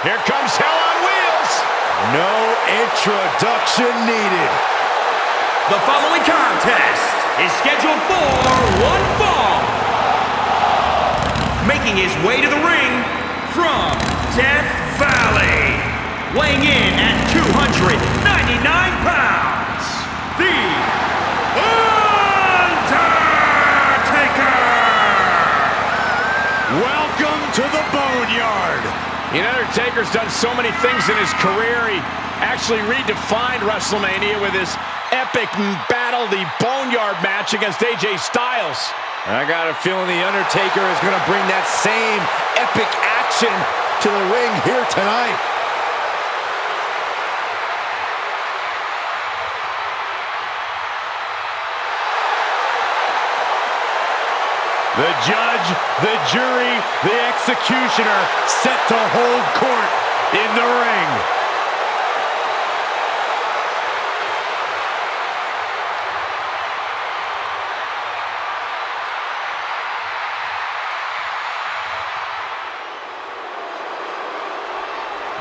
Here comes hell on wheels. No introduction needed. The following contest is scheduled for one fall. Making his way to the ring from Death Valley, weighing in at 299 pounds, the Undertaker! Welcome to the Boneyard. You know, Undertaker's done so many things in his career. He actually redefined WrestleMania with his epic battle, the Boneyard match against AJ Styles. I got a feeling the Undertaker is going to bring that same epic action to the ring here tonight. The judge, the jury, the executioner set to hold court in the ring.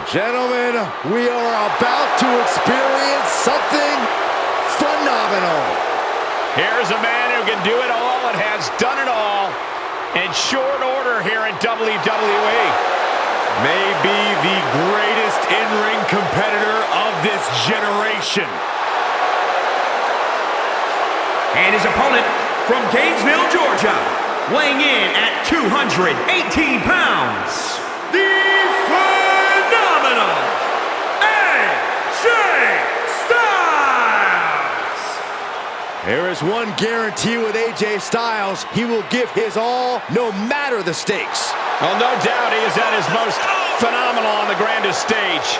Gentlemen, we are about to experience something phenomenal. Here's a man who can do it all and has done it all in short order here in WWE. Maybe the greatest in-ring competitor of this generation. And his opponent from Gainesville, Georgia, weighing in at 218 pounds, the phenomenal AJ Styles! There is one guarantee with AJ Styles: he will give his all, no matter the stakes. Well, no doubt he is at his most phenomenal on the grandest stage.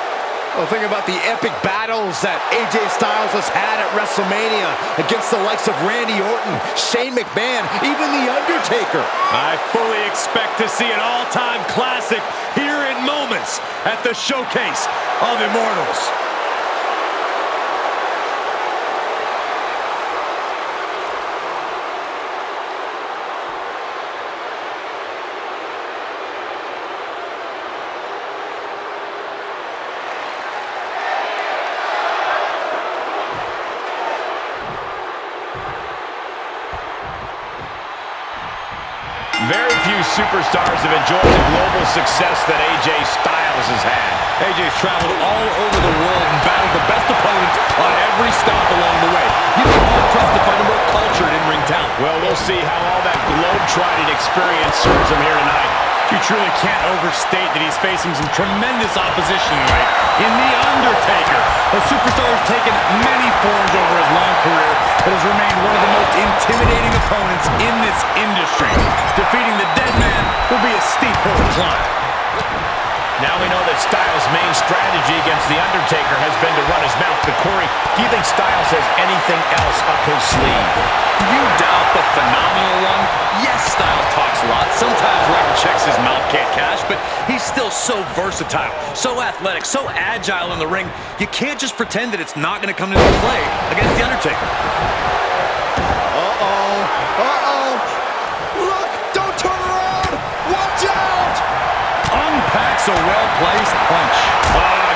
Well, think about the epic battles that AJ Styles has had at WrestleMania against the likes of Randy Orton, Shane McMahon, even The Undertaker. I fully expect to see an all-time classic here in moments at the Showcase of Immortals. Very few superstars have enjoyed the global success that AJ Styles has had. AJ's traveled all over the world and battled the best opponents on every stop along the way. You'd be hard-pressed to find a more cultured in-ring talent. Well, we'll see how all that globe-trotting experience serves him here tonight. You truly can't overstate that he's facing some tremendous opposition tonight in The Undertaker. A superstar who's taken many forms over his long career, but has remained one of the most intimidating opponents in this industry. Defeating the dead man will be a steep hill to climb. Now we know that Styles' main strategy against The Undertaker has been to run his mouth. But Corey, do you think Styles has anything else up his sleeve? You doubt the phenomenal one? Yes, Styles talks a lot. Sometimes writing checks his mouth can't cash, but he's still so versatile, so athletic, so agile in the ring. You can't just pretend that it's not going to come into play against The Undertaker. Uh-oh. Uh-oh. Look, don't turn around. Watch out. Unpacks a well-placed punch.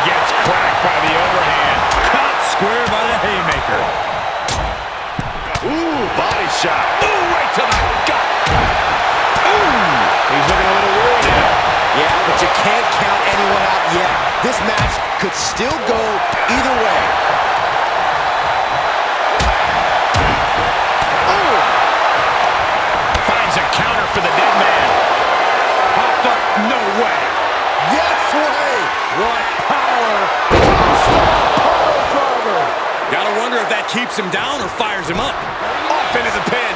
Gets cracked by the overhand. Caught square by the haymaker. Ooh, body shot. Ooh, right to the gut. Ooh, he's looking a little weary now. Yeah, but you can't count anyone out yet. This match could still go either way. Ooh. Finds a counter for the dead man. Popped up, no way. Yes way. What power. Power driver. Gotta wonder if that keeps him down or fires him up. Off into the pin.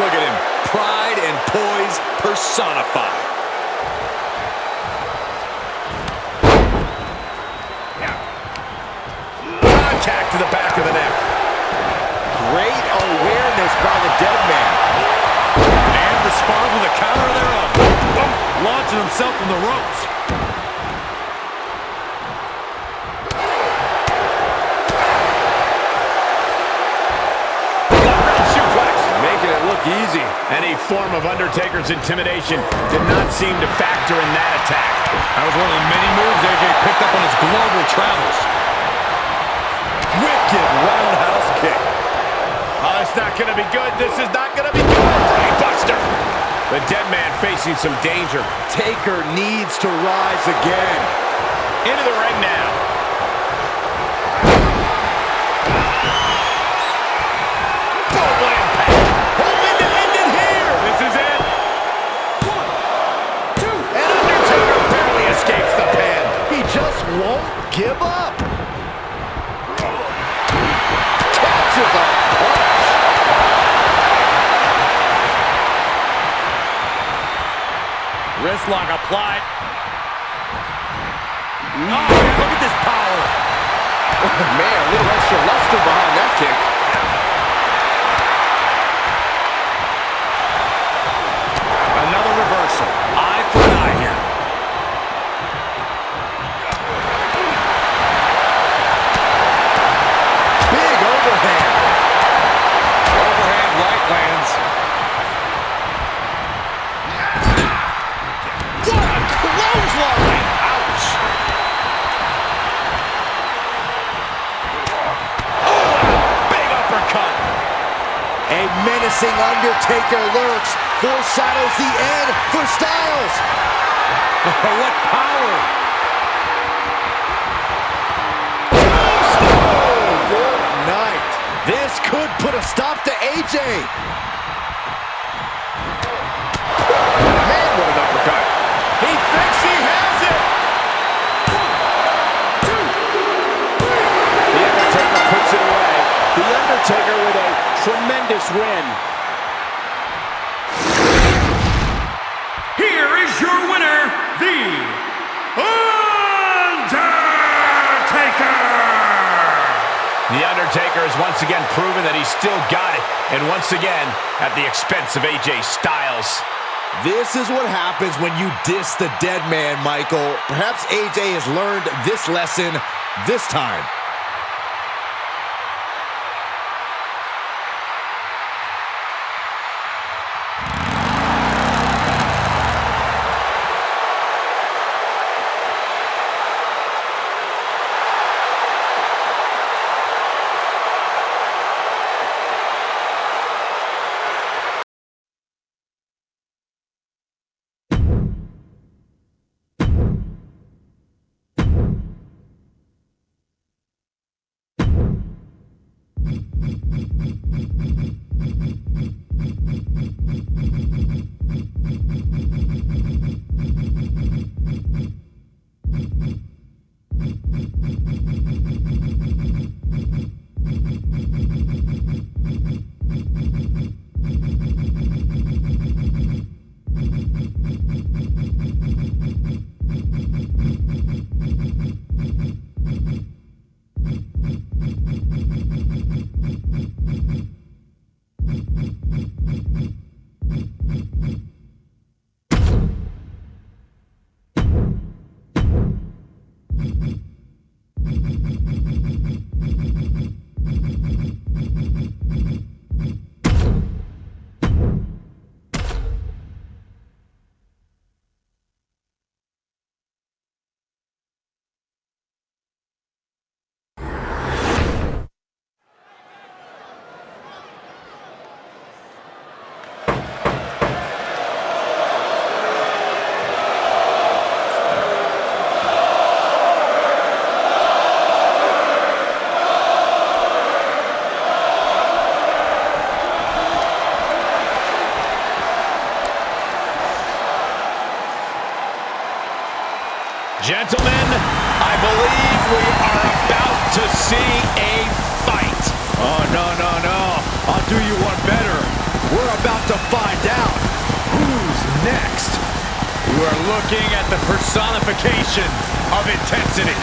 Look at him. Pride and poise personified. Contact to the back of the neck. Great awareness by the dead man. And responds with a counter of their own. Launching himself from the ropes. Making it look easy. Any form of Undertaker's intimidation did not seem to factor in that attack. That was one of the many moves AJ picked up on his global travels. Wicked roundhouse kick. Oh, it's not going to be good. This is not going to be good. Brainbuster. The dead man facing some danger. Taker needs to rise again. Into the ring now. Global impact. Hoping to end it here. This is it. 1, 2. And Undertaker barely escapes the pin. He just won't give up. Catches a punch. Wrist lock applied. Oh, look at this power. Man, a little extra luster behind that kick. Another reversal. Eye for an eye here. Big overhand. Overhand right lands. What a clothesline! Ouch! Oh, big uppercut! A menacing Undertaker lurks, foreshadows the end for Styles. What power! Good night. This could put a stop to AJ. Man, what an uppercut! He thinks he has it! 1, 2, 3. The Undertaker puts it away. The Undertaker with a tremendous win. Here is your winner, The Undertaker! The Undertaker has once again proven that he's still got it, and once again, at the expense of AJ Styles. This is what happens when you diss the dead man, Michael. Perhaps AJ has learned this lesson this time. Gentlemen, I believe we are about to see a fight. Oh, no, no, no. I'll do you one better. We're about to find out who's next. You are looking at the personification of intensity.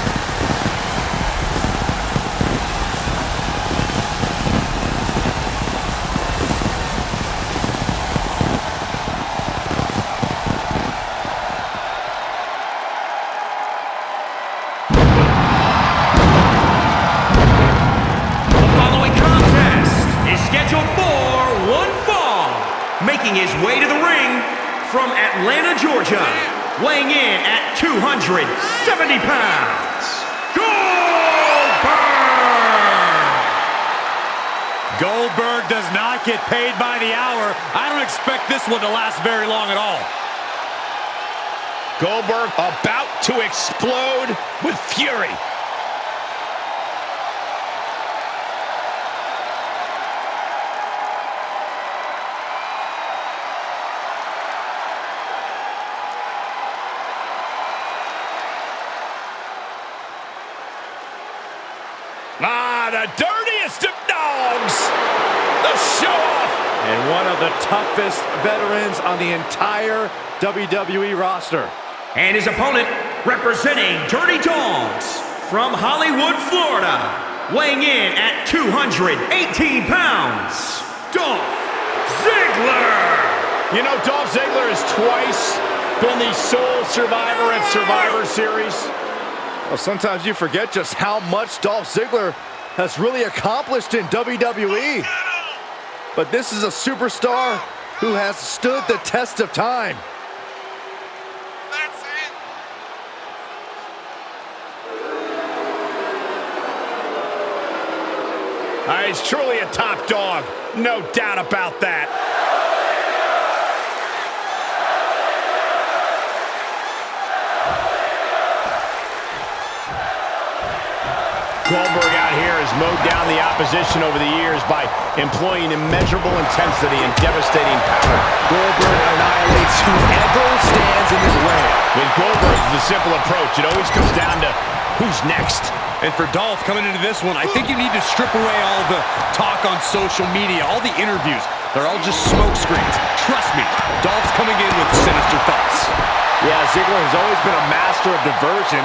Scheduled for one fall, making making his way to the ring from Atlanta, Georgia, weighing in at 270 pounds, Goldberg does not get paid by the hour. I don't expect this one to last very long at all. Goldberg about to explode with fury. The dirtiest of dogs, the show-off. And one of the toughest veterans on the entire WWE roster. And his opponent, representing Dirty Dogs from Hollywood, Florida, weighing in at 218 pounds, Dolph Ziggler. You know, Dolph Ziggler has twice been the sole survivor at Survivor Series. Well, sometimes you forget just how much Dolph Ziggler has really accomplished in WWE. But this is a superstar who has stood the test of time. That's it. He's truly a top dog, no doubt about that. Goldberg out here has mowed down the opposition over the years by employing immeasurable intensity and devastating power. Goldberg annihilates whoever stands in his way. With Goldberg, it's a simple approach. It always comes down to who's next. And for Dolph coming into this one, I think you need to strip away all the talk on social media, all the interviews. They're all just smoke screens. Trust me, Dolph's coming in with sinister thoughts. Yeah, Ziggler has always been a master of diversion,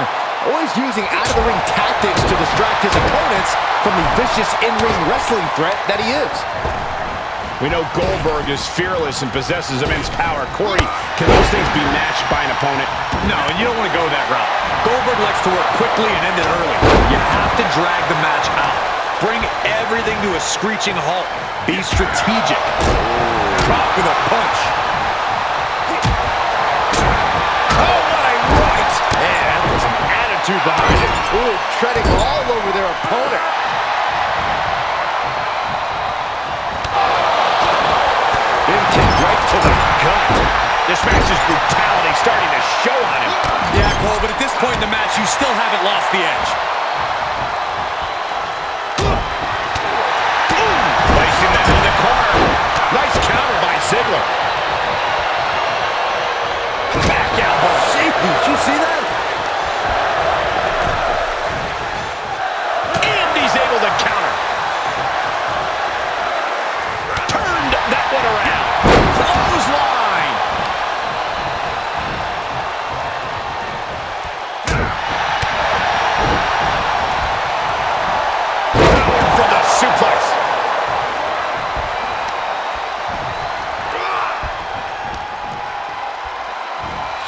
always using out-of-the-ring tactics to distract his opponents from the vicious in-ring wrestling threat that he is. We know Goldberg is fearless and possesses immense power. Corey, can those things be matched by an opponent? No, and you don't want to go that route. Goldberg likes to work quickly and end it early. You have to drag the match out. Bring everything to a screeching halt. Be strategic. Drop with a punch. Oh, what a right! And there's some attitude behind it. Ooh, treading all over their opponent. Kick right to the gut. This match's brutality starting to show on him. Yeah, Cole, but at this point in the match, you still haven't lost the edge. Placing that in the corner. Nice counter by Ziggler. Back elbow. Did you see that? And he's able to counter. Turned that one around. Clothesline. Power from the suplex.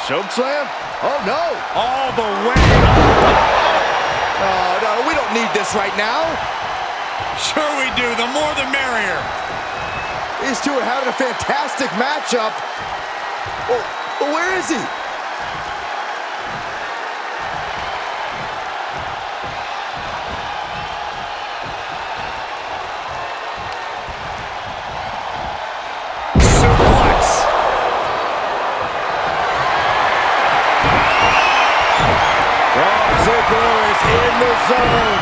Chokeslam? Oh, no. All the way. Oh, no, we don't need this right now. Sure we do. The more the merrier. These two are having a fantastic matchup. Well, where is he? Suplex. Ziggler is in the zone.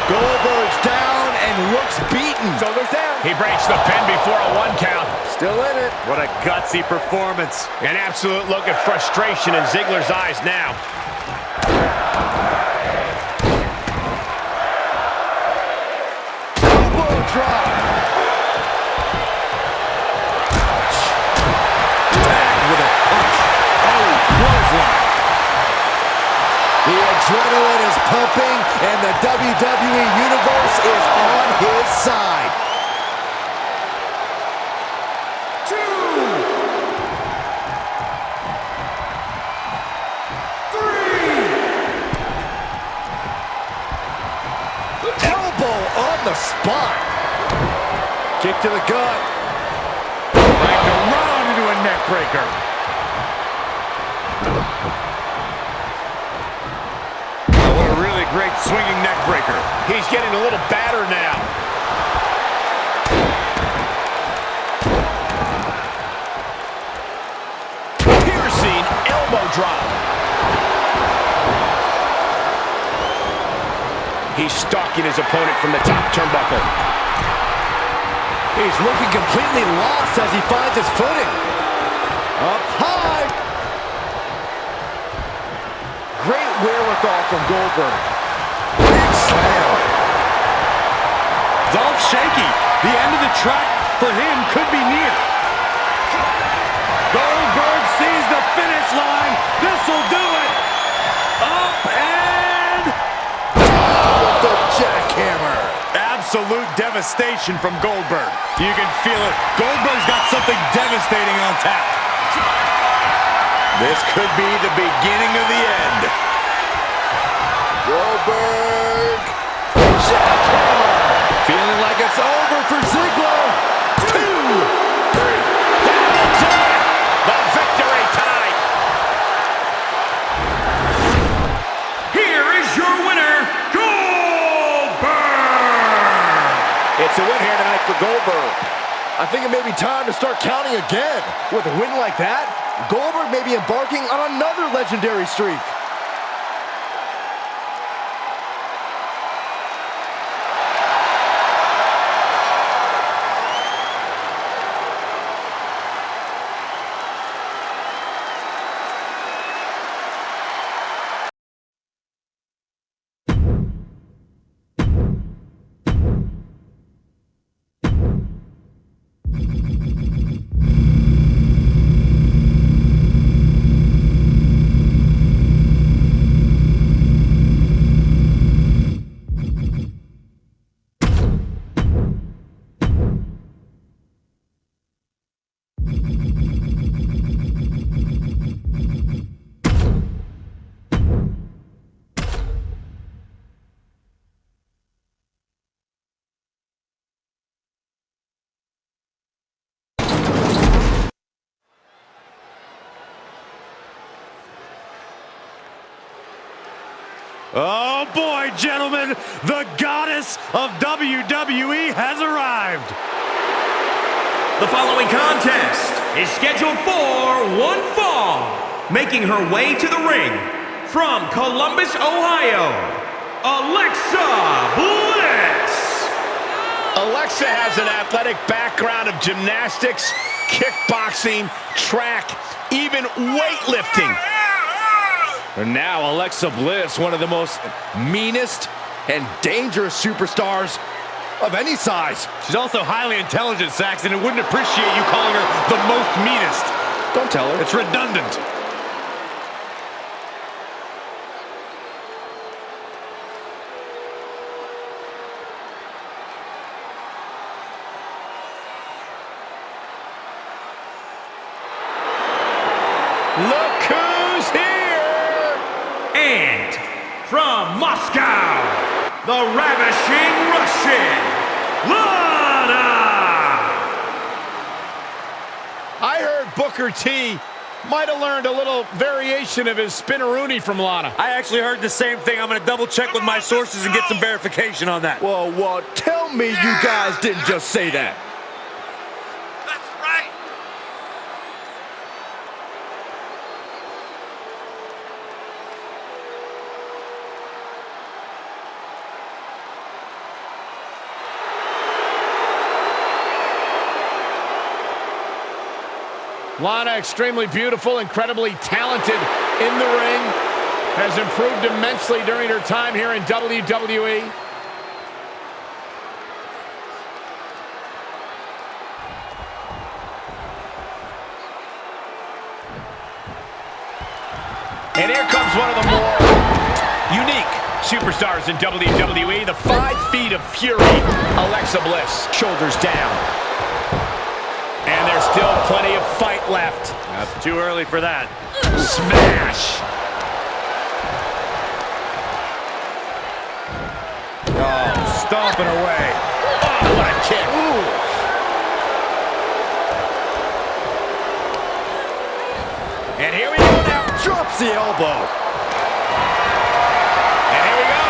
Goldberg's down and looks beaten. Shoulders down. He breaks the pin before a 1 count. Still in it. What a gutsy performance. An absolute look of frustration in Ziggler's eyes now. Elbow drop. Tagged with a punch. Oh, clothesline. The adrenaline is pumping, and the WWE Universe is on his side. 2, 3. Elbow on the spot. Kick to the gut. neck breaker. Oh, what a really great swinging neck breaker. He's getting a little battered now. Piercing elbow drop. He's stalking his opponent from the top turnbuckle. He's looking completely lost as he finds his footing. Up high. Great wherewithal from Goldberg. Big slam. Dolph shaky. The end of the track for him could be near. Goldberg sees the finish line. This'll do it. Up and With the jackhammer. absolute devastation from Goldberg. You can feel it. Goldberg's got something devastating on tap. This could be the beginning of the end. Goldberg. Jackhammer. Feeling like it's over for Ziggler. 2, 3. The victory time. Here is your winner, Goldberg! It's a win here tonight for Goldberg. I think it may be time to start counting again. With a win like that, Goldberg may be embarking on another legendary streak. Oh boy, gentlemen, the goddess of WWE has arrived. The following contest is scheduled for one fall. Making her way to the ring from Columbus, Ohio, Alexa Bliss. Alexa has an athletic background of gymnastics, kickboxing, track, even weightlifting. And now Alexa Bliss, one of the most meanest and dangerous superstars of any size. She's also highly intelligent, Saxon, and wouldn't appreciate you calling her the most meanest. Don't tell her. It's redundant. Look who's here! And from Moscow, the ravishing Russian, Lana! I heard Booker T might have learned a little variation of his spinneroonie from Lana. I actually heard the same thing. I'm going to double check with my sources and get some verification on that. Whoa, tell me you guys didn't just say that. That's right. Lana, extremely beautiful, incredibly talented in the ring, has improved immensely during her time here in WWE. And here comes one of the more unique superstars in WWE, the 5 feet of fury, Alexa Bliss. Shoulders down. And there's still plenty of fight left. That's too early for that. Smash! Oh, stomping away. Oh, what a kick. And here we go now. Drops the elbow. And here we go.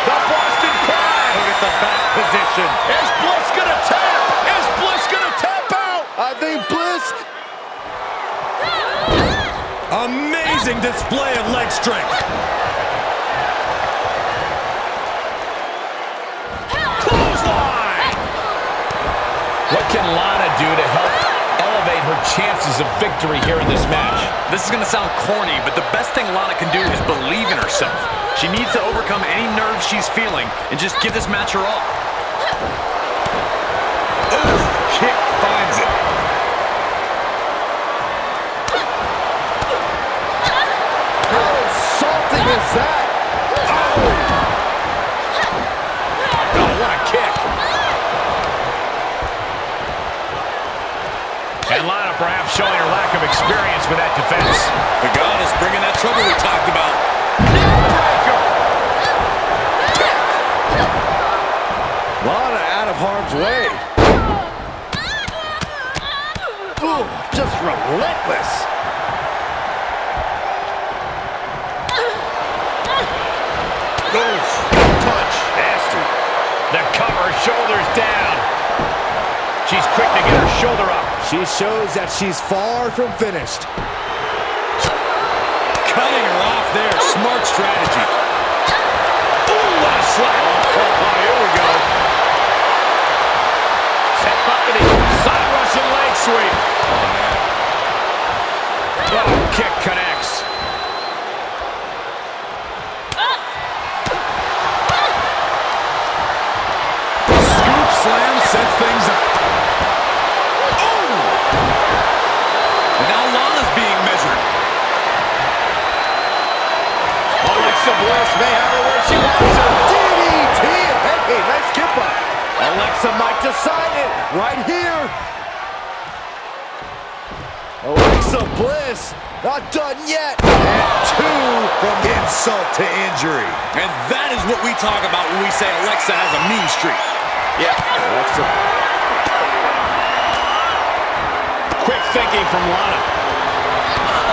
The Boston Crab. Look at the back position. Is Bliss gonna tap? Is Bliss gonna tap out? I think Bliss. Amazing display of leg strength. Clothesline. What can Lana do to help elevate her chances of victory here in this match? This is going to sound corny, but the best thing Lana can do is believe in herself. She needs to overcome any nerves she's feeling and just give this match her all. Ooh, kick finds it. How insulting is that? Oh, what a kick. And Lana perhaps showing her lack of experience with that defense. The goddess bringing that trouble we talked about. Lana out of harm's way. Ooh, just relentless. Oof, good punch. Nasty. The cover, shoulders down. She's quick to get her shoulder up. She shows that she's far from finished. Cutting her off there. Smart strategy. Ooh, what a slap. Oh, here we go. Set up to the side Russian leg sweep. Oh, kick connects. Scoop slam sets things up. And now Lana's being measured. Alexa Bliss may have her where she wants her. DDT! Hey, nice skip up. Alexa might decide it right here. Alexa Bliss, not done yet. And 2 from insult to injury. And that is what we talk about when we say Alexa has a mean streak. Yeah. Alexa. Quick thinking from Lana.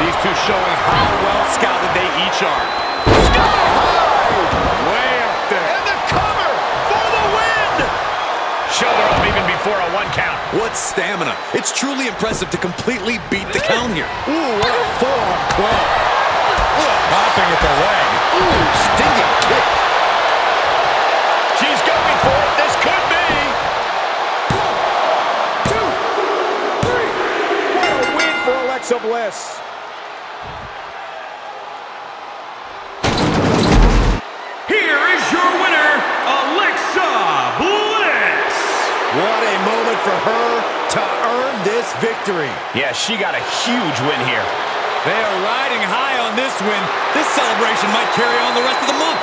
These two showing how well scouted they each are. Sky high! Way up there. And the cover for the win! Shoulder up even before a 1 count. What stamina. It's truly impressive to completely beat the count here. Ooh, what a forearm club. Popping at the leg. Ooh, stinging kick. She's going for it. This could be. 1, 2, 3. What a win for Alexa Bliss. Here is your winner, Alexa Bliss. What a moment for her to earn this victory. Yeah, she got a huge win here. They are riding high on this win. This celebration might carry on the rest of the month.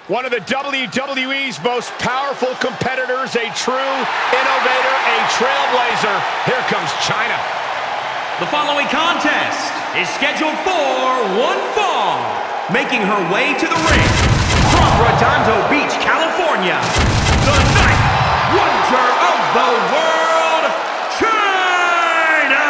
One of the WWE's most powerful competitors, a true innovator, a trailblazer. Here comes China. The following contest is scheduled for one fall. Making her way to the ring from Redondo Beach, California, the ninth wonder of the world, China!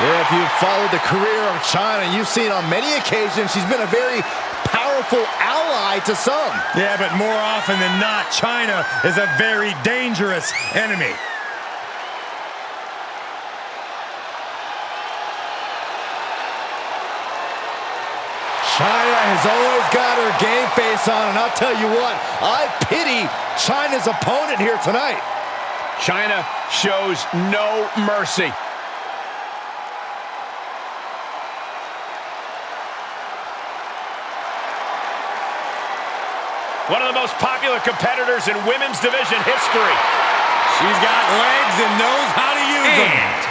If you've followed the career of China, you've seen on many occasions she's been a very powerful ally to some. Yeah, but more often than not, China is a very dangerous enemy. China has always got her game face on, and I'll tell you what, I pity China's opponent here tonight. China shows no mercy. One of the most popular competitors in women's division history. She's got legs and knows how to use them. And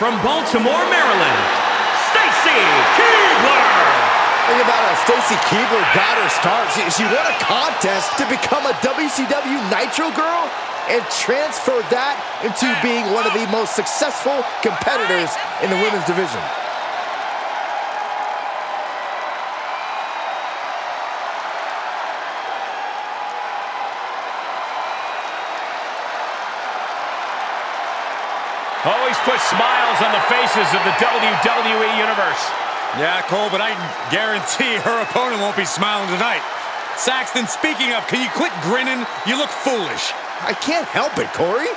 from Baltimore, Maryland, Stacy Keibler. Think about how Stacy Keibler got her start. She won a contest to become a WCW Nitro girl and transferred that into being one of the most successful competitors in the women's division. Always put smiles on the faces of the WWE Universe. Yeah, Cole, but I guarantee her opponent won't be smiling tonight. Saxton, speaking of, can you quit grinning? You look foolish. I can't help it, Corey.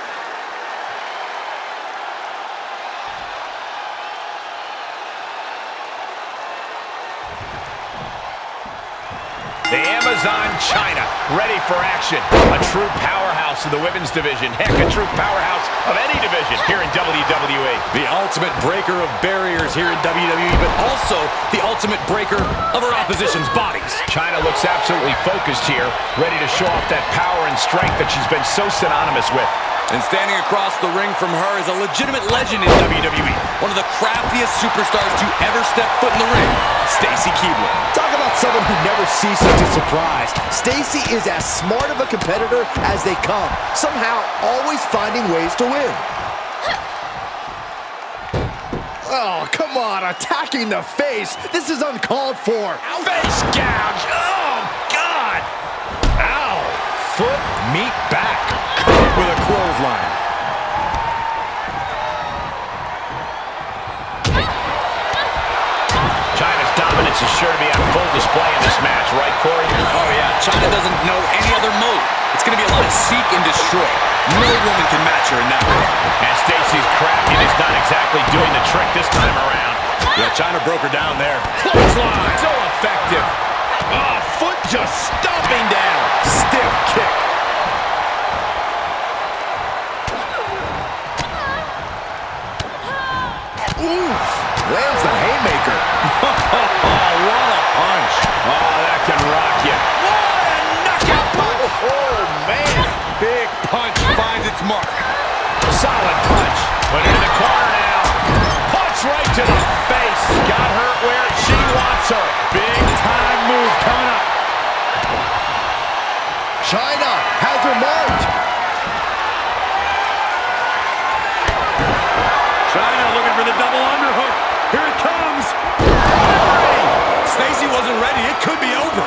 The Amazon China, ready for action. A true powerhouse of the women's division. Heck, a true powerhouse of any division here in WWE. The ultimate breaker of barriers here in WWE, but also the ultimate breaker of her opposition's bodies. China looks absolutely focused here, ready to show off that power and strength that she's been so synonymous with. And standing across the ring from her is a legitimate legend in WWE. One of the craftiest superstars to ever step foot in the ring, Stacy Keibler. Talk about someone who never ceases to surprise. Stacy is as smart of a competitor as they come, somehow always finding ways to win. Oh, come on, attacking the face. This is uncalled for. Face gouge. Oh, God. Ow. Foot, meet back. With a clothesline. China's dominance is sure to be on full display in this match, right, Corey? Oh, yeah. China doesn't know any other mode. It's going to be a lot of seek and destroy. No woman can match her in that way. And Stacy's craftiness not exactly doing the trick this time around. Yeah, China broke her down there. Clothesline. So effective. Oh, foot just stomping down. Stiff kick. Oof. Lands the haymaker. What a punch. Oh, that can rock you. What a knockout punch. Oh, man. Big punch finds its mark. Solid punch. Put it in the corner now. Punch right to the face. Got her where she wants her. Big time move coming up. China has her marked. China looking for the double underhook. Here it comes. Stacy wasn't ready. It could be over.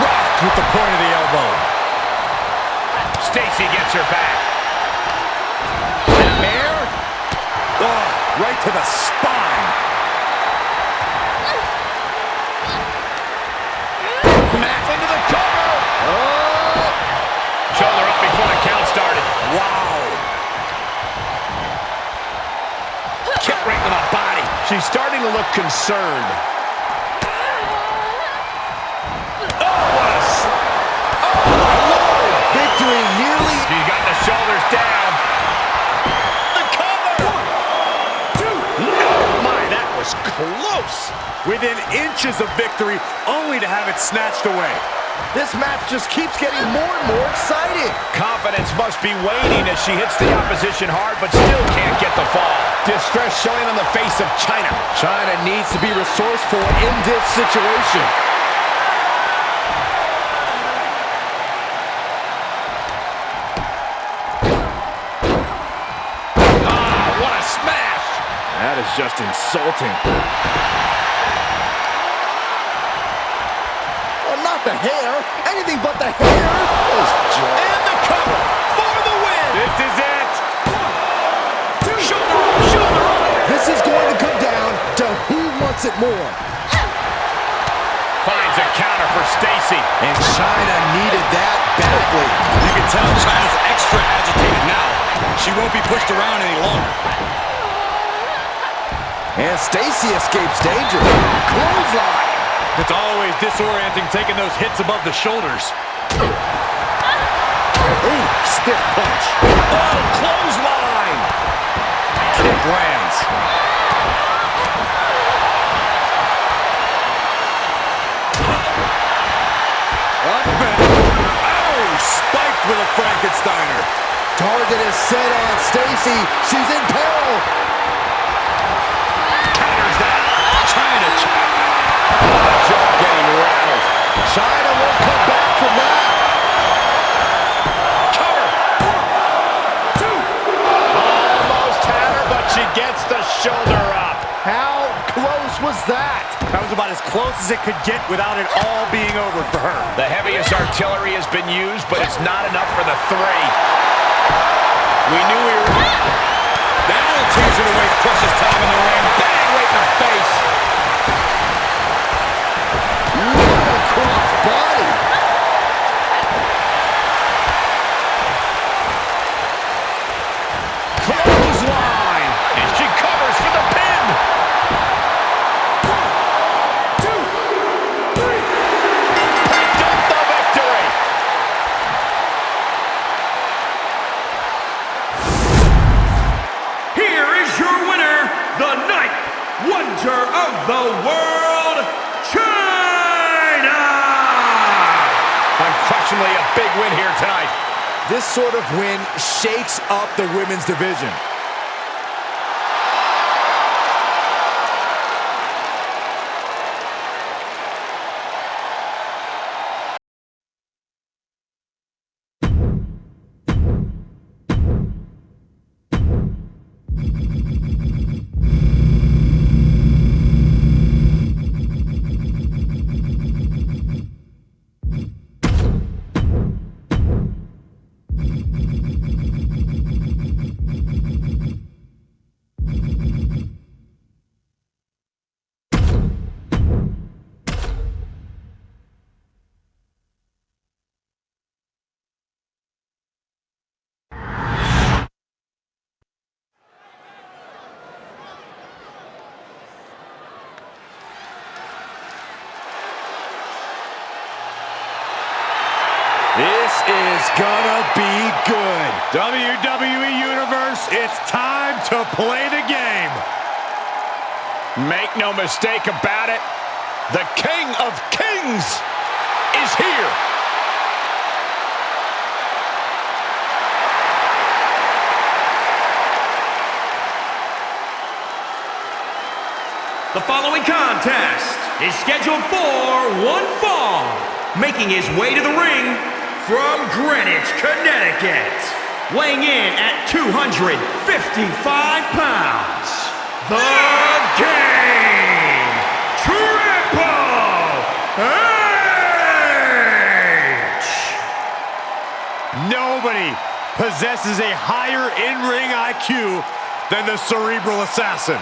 Rocked with the point of the elbow. Stacy gets her back. Air. Oh, right to the spine. Matt into the cover. Oh. Shoulder up before the count started. Wow. Kick right to the body. She's starting to look concerned. Victory nearly. She's got the shoulders down. The cover. 1, 2. Oh, my, that was close. Within inches of victory, only to have it snatched away. This match just keeps getting more and more exciting. Confidence must be waning as she hits the opposition hard, but still can't get the fall. Distress showing on the face of China. China needs to be resourceful in this situation. Ah, what a smash! That is just insulting. Not the hair. Anything but the hair. And the cover for the win. This is it. 1, 2. Shoulder up. This is going to come down to who wants it more. Finds a counter for Stacy. And China needed that badly. You can tell China's extra agitated now. She won't be pushed around any longer. And Stacy escapes danger. Clothesline. It's always disorienting taking those hits above the shoulders. Ooh, stiff punch. Oh, clothesline. Kick lands. Up and oh, spiked with a Frankensteiner. Target is set on Stacy. She's in peril. Counters that. China. Jaw getting rattled. China won't come back from that. Cover. 1, 2. Almost had her, but she gets the shoulder up. How close was that? That was about as close as it could get without it all being over for her. The heaviest artillery has been used, but it's not enough for the 3. We knew we were... That'll teach her to waste precious time in the ring. Bang, right in the face. Cross body. Clothesline. And she covers for the pin. 1, 2, 3. Picked up the victory. Here is your winner, the Night Wonder of the World, China! Unquestionably a big win here tonight. This sort of win shakes up the women's division. This is gonna be good. WWE Universe, it's time to play the game. Make no mistake about it, the King of Kings is here. The following contest is scheduled for one fall. Making his way to the ring from Greenwich, Connecticut. Weighing in at 255 pounds. The Game Triple H! Nobody possesses a higher in-ring IQ than the Cerebral Assassin.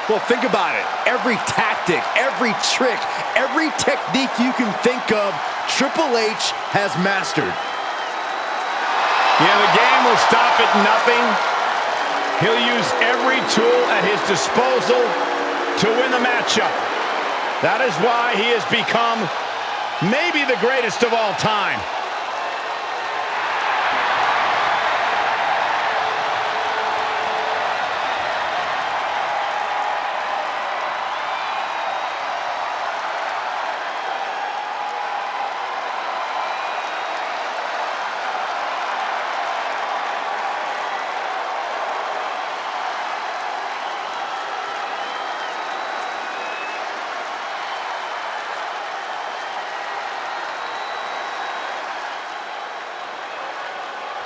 Well, think about it. Every tactic, every trick, every technique you can think of, Triple H has mastered. Yeah, the game will stop at nothing. He'll use every tool at his disposal to win the matchup. That is why he has become maybe the greatest of all time.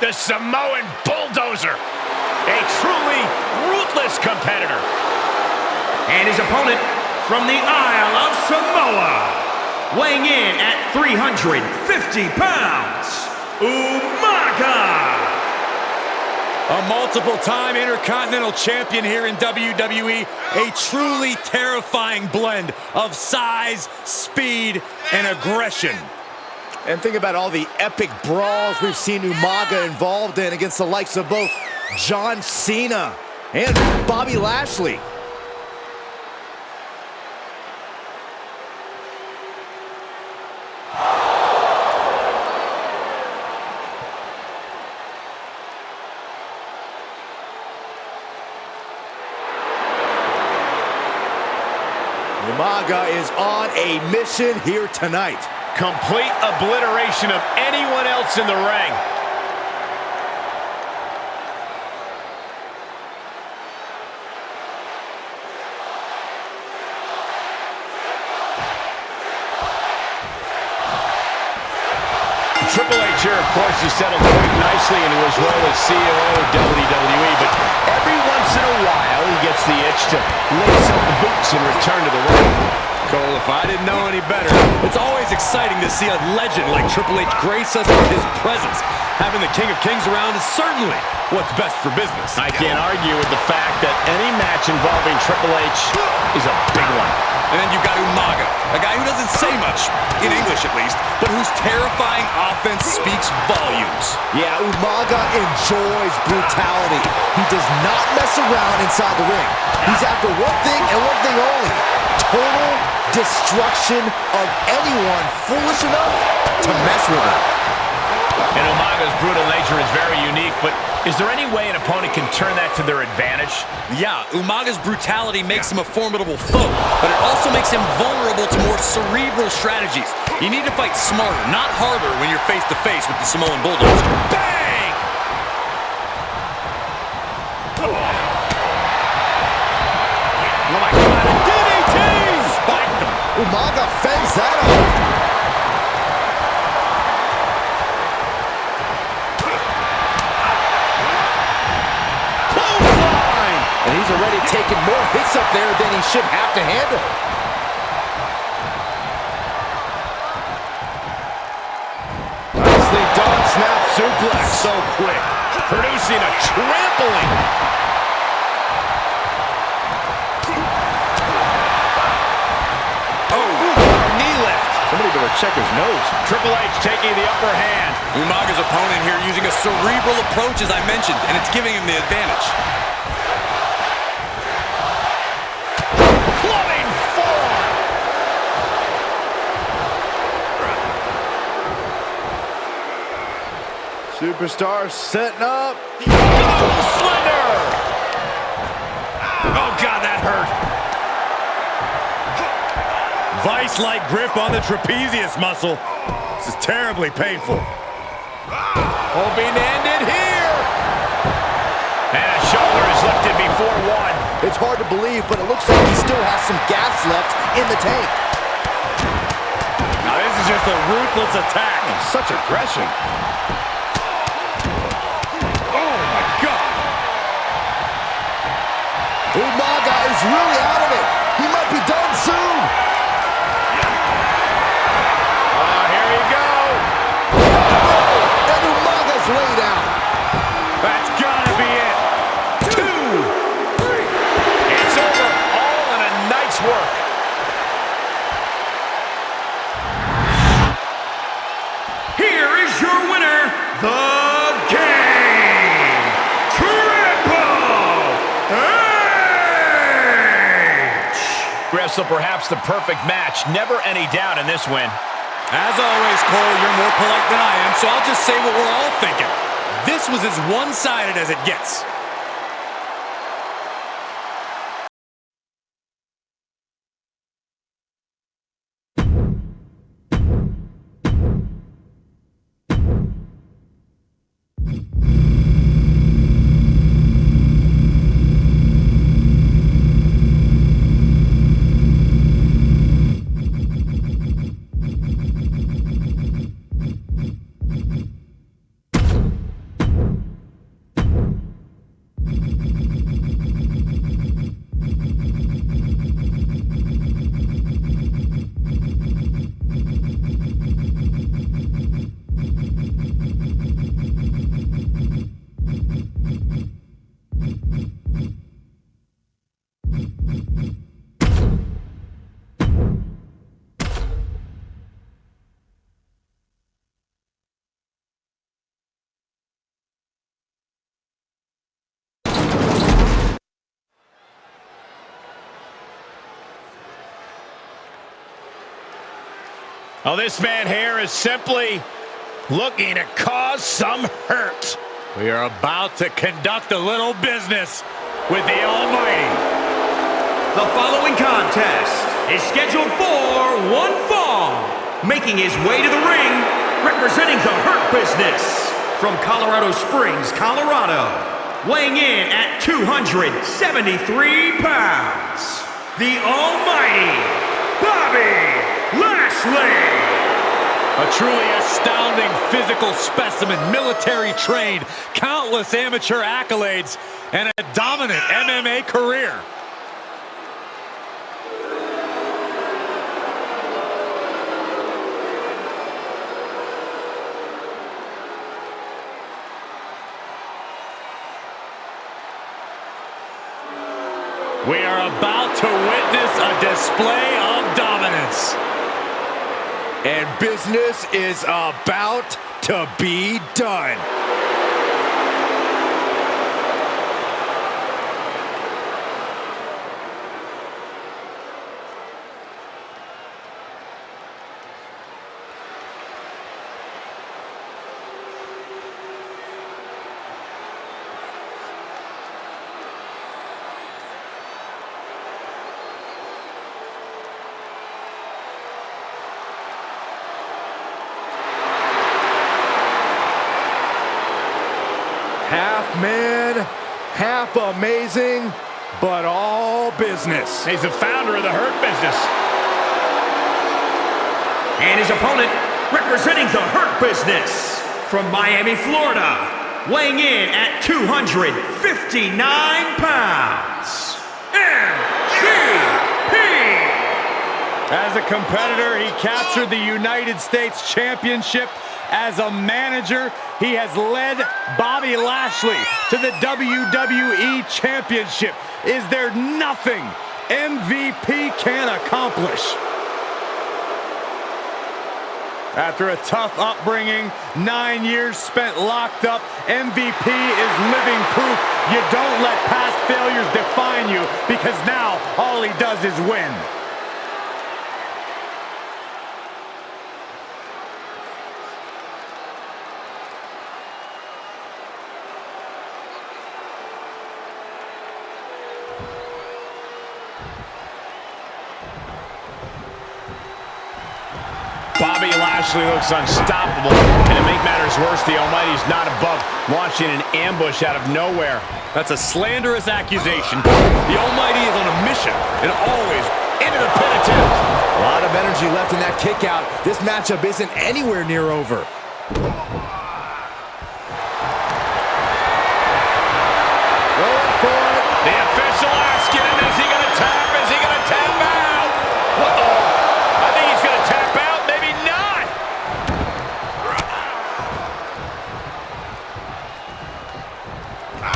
The Samoan Bulldozer, a truly ruthless competitor. And his opponent from the Isle of Samoa, weighing in at 350 pounds, Umaga. A multiple-time Intercontinental Champion here in WWE, a truly terrifying blend of size, speed, and aggression. And think about all the epic brawls we've seen Umaga involved in against the likes of both John Cena, and Bobby Lashley. Umaga is on a mission here tonight. Complete obliteration of anyone else in the ring. Triple H here, of course, has settled quite nicely into his role as CEO of WWE, but every once in a while he gets the itch to lace up the boots and return to the ring. Cole, if I didn't know any better, it's always exciting to see a legend like Triple H grace us with his presence. Having the King of Kings around is certainly what's best for business. I can't argue with the fact that any match involving Triple H is a big one. And then you've got Umaga, a guy who doesn't say much, in English at least, but whose terrifying offense speaks volumes. Yeah, Umaga enjoys brutality. He does not mess around inside the ring. He's after one thing and one thing only: total destruction of anyone foolish enough to mess with him. And Umaga's brutal nature is very unique, but is there any way an opponent can turn that to their advantage? Yeah, Umaga's brutality makes him a formidable foe, but it also makes him vulnerable to more cerebral strategies. You need to fight smarter, not harder, when you're face-to-face with the Samoan Bulldogs. Bang! Oh my God, a DDT! Spiked him. Umaga fends that off. And he's already taken more hits up there than he should have to handle. Nicely done, snap suplex. So quick, producing a trampling. Oh, knee lift. Somebody better check his nose. Triple H taking the upper hand. Umaga's opponent here using a cerebral approach, as I mentioned, and it's giving him the advantage. Clubbing forearm. Superstar setting up. Slender. Oh God, that hurt. Vice-like grip on the trapezius muscle. This is terribly painful. Hoping to end it here. And a shoulder is lifted before one. It's hard to believe, but it looks like he still has some gas left in the tank. Now this is just a ruthless attack. Such aggression. Oh my God. Umaga is really out of it. He might be done soon. Here we go. And Umaga's laid out. That's gotta be it. 2, 3. It's over. All in a nice work. Here is your winner, the King, Triple H! Wrestle perhaps the perfect match. Never any doubt in this win. As always, Cole, you're more polite than I am, so I'll just say what we're all thinking. This was as one-sided as it gets. Oh, this man here is simply looking to cause some hurt. We are about to conduct a little business with the Almighty. The following contest is scheduled for one fall. Making his way to the ring, representing the Hurt Business from Colorado Springs, Colorado, weighing in at 273 pounds, the almighty Bobby Lashley. A truly astounding physical specimen, military trained, countless amateur accolades, and a dominant MMA career. We are about to witness a display of dominance. And business is about to be done. Half man, half amazing, but all business. He's the founder of the Hurt Business. And his opponent, representing the Hurt Business from Miami, Florida, weighing in at 259 pounds, MVP. As a competitor, he captured the United States Championship. As a manager, he has led Bobby Lashley to the WWE Championship. Is there nothing MVP can accomplish? After a tough upbringing, 9 years spent locked up, MVP is living proof you don't let past failures define you, because now all he does is win. Bobby Lashley looks unstoppable, and to make matters worse, the Almighty's not above launching an ambush out of nowhere. That's a slanderous accusation. The Almighty is on a mission and always into the pin attempt. A lot of energy left in that kick out. This matchup isn't anywhere near over. Going for it. The official asking him, is he going to tap? Is he going to tap out? Uh-oh. I think he's going to tap out. Maybe not.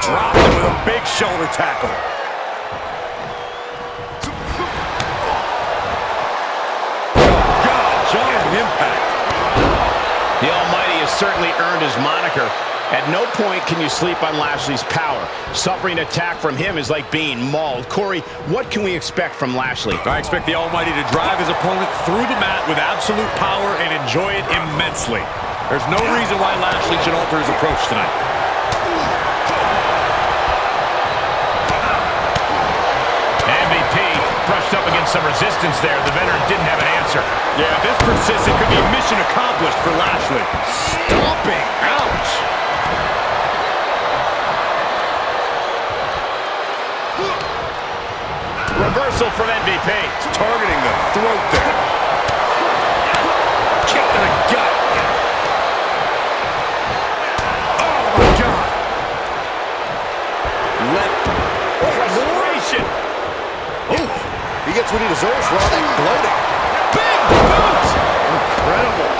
Dropped him with a big shoulder tackle. Giant impact. The Almighty has certainly earned his moniker. At no point can you sleep on Lashley's power. Suffering attack from him is like being mauled. Corey, what can we expect from Lashley? I expect the Almighty to drive his opponent through the mat with absolute power and enjoy it immensely. There's no reason why Lashley should alter his approach tonight. MVP brushed up against some resistance there. The veteran didn't have an answer. Yeah, if this persists, it could be mission accomplished for Lashley. Stomping. Ouch. Reversal from MVP. Targeting the throat there. Kick to the gut. Oh, my God. Frustration. Ooh, he gets what he deserves for all that gloating. Big boot! Incredible.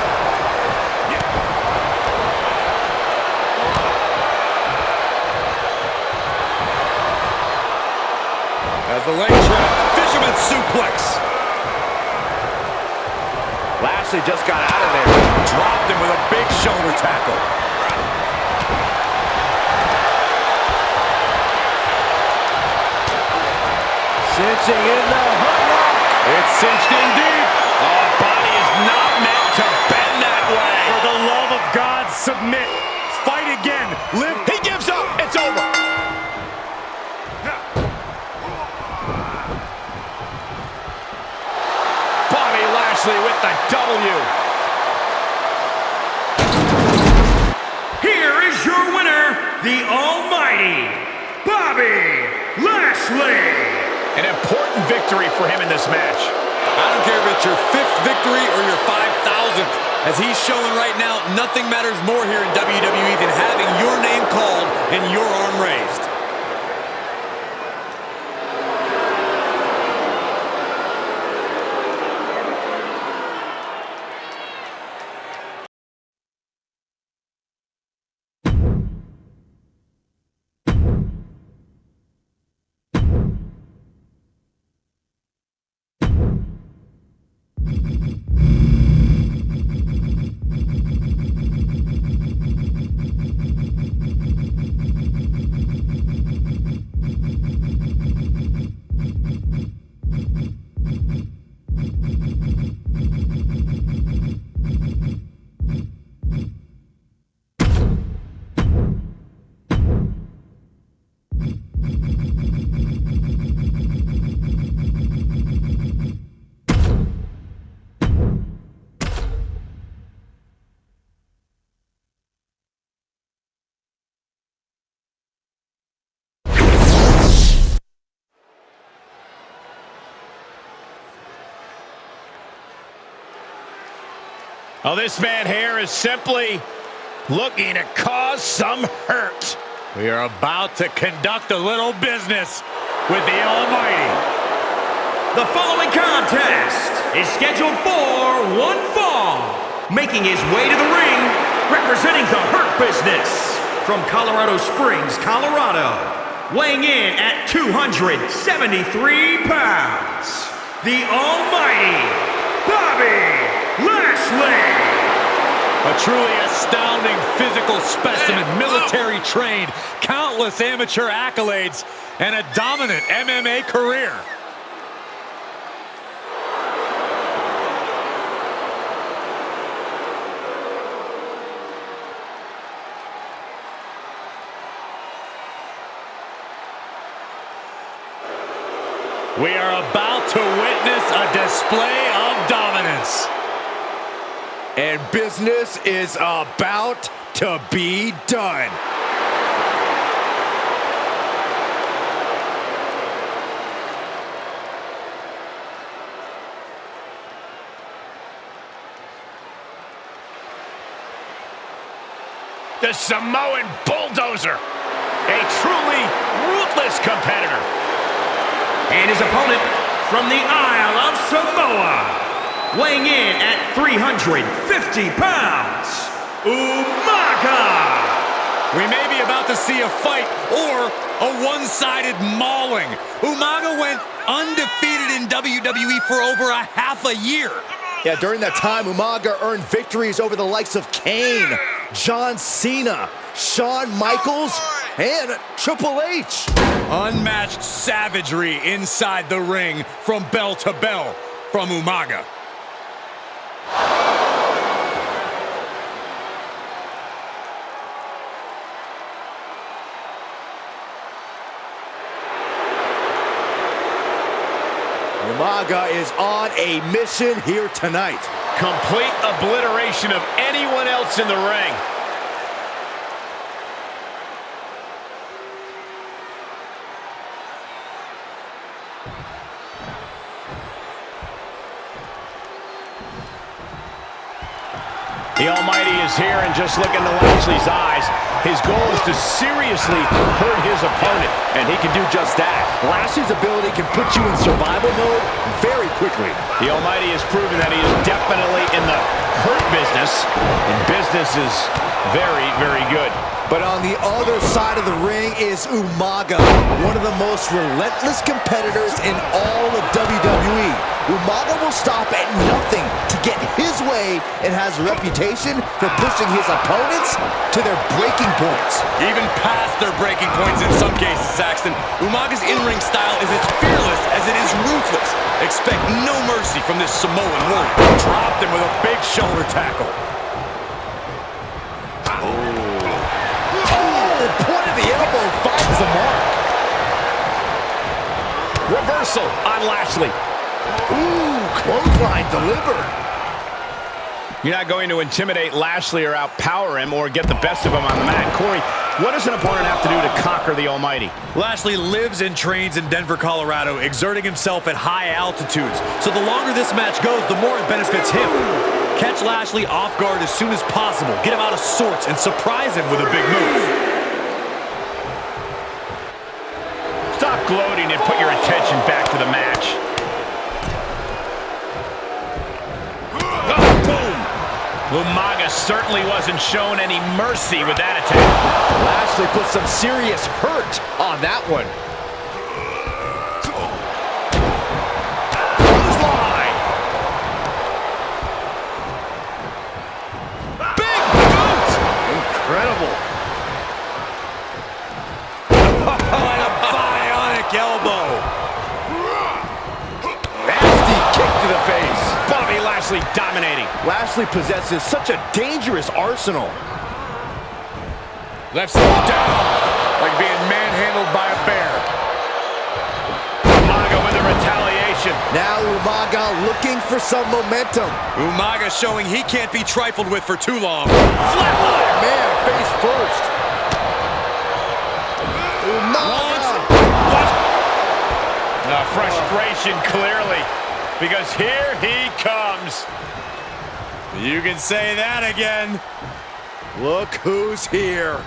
As the leg trap, fisherman suplex. Lashley just got out of there. Dropped him with a big shoulder tackle. Cinching in the hurt lock. It's cinched in deep. Oh, body is not meant submit. Fight again. Live. He gives up. It's over. Bobby Lashley with the W. Here is your winner, the almighty Bobby Lashley. An important victory for him in this match. I don't care if it's your 5th victory or your 5,000th. As he's showing right now, nothing matters more here in WWE than having your name called and your arm raised. Oh, this man here is simply looking to cause some hurt. We are about to conduct a little business with the Almighty. The following contest is scheduled for one fall. Making his way to the ring, representing the Hurt Business from Colorado Springs, Colorado. Weighing in at 273 pounds, the almighty Bobby Lashley. A truly astounding physical specimen, military trained, countless amateur accolades, and a dominant MMA career. We are about to witness a display of dominance. And business is about to be done. The Samoan bulldozer. A truly ruthless competitor. And his opponent from the Isle of Samoa, weighing in at 350 pounds, Umaga. We may be about to see a fight or a one-sided mauling. Umaga went undefeated in WWE for over a half a year. Yeah, during that time, Umaga earned victories over the likes of Kane, John Cena, Shawn Michaels, and Triple H. Unmatched savagery inside the ring from bell to bell from Umaga. Umaga is on a mission here tonight. Complete obliteration of anyone else in the ring. The Almighty is here, and just look into Lashley's eyes. His goal is to seriously hurt his opponent, and he can do just that. Lashley's ability can put you in survival mode very quickly. The Almighty has proven that he is definitely in the hurt business, and business is very, very good. But on the other side of the ring is Umaga, one of the most relentless competitors in all of WWE. Umaga will stop at nothing to get his way and has a reputation for pushing his opponents to their breaking points. Even past their breaking points in some cases, Saxton. Umaga's in-ring style is as fearless as it is ruthless. Expect no mercy from this Samoan warrior. Dropped him with a big shoulder tackle. the mark. Reversal on Lashley. Ooh, clothesline delivered. You're not going to intimidate Lashley or outpower him or get the best of him on the mat. Corey, what does an opponent have to do to conquer the Almighty? Lashley lives and trains in Denver, Colorado, exerting himself at high altitudes. So the longer this match goes, the more it benefits him. Catch Lashley off guard as soon as possible. Get him out of sorts and surprise him with a big move. Stop gloating and put your attention back to the match. Umaga certainly wasn't shown any mercy with that attack. Lashley put some serious hurt on that one. Clothesline. Big boot. Incredible. And a bionic elbow. Nasty kick to the face. Bobby Lashley dominating. Lashley possesses such a dangerous arsenal. Left side down, like being manhandled by a bear. Umaga with a retaliation. Now Umaga looking for some momentum. Umaga showing he can't be trifled with for too long. Flatline. Man, face first. Umaga. Frustration clearly, because here he comes. You can say that again. Look who's here.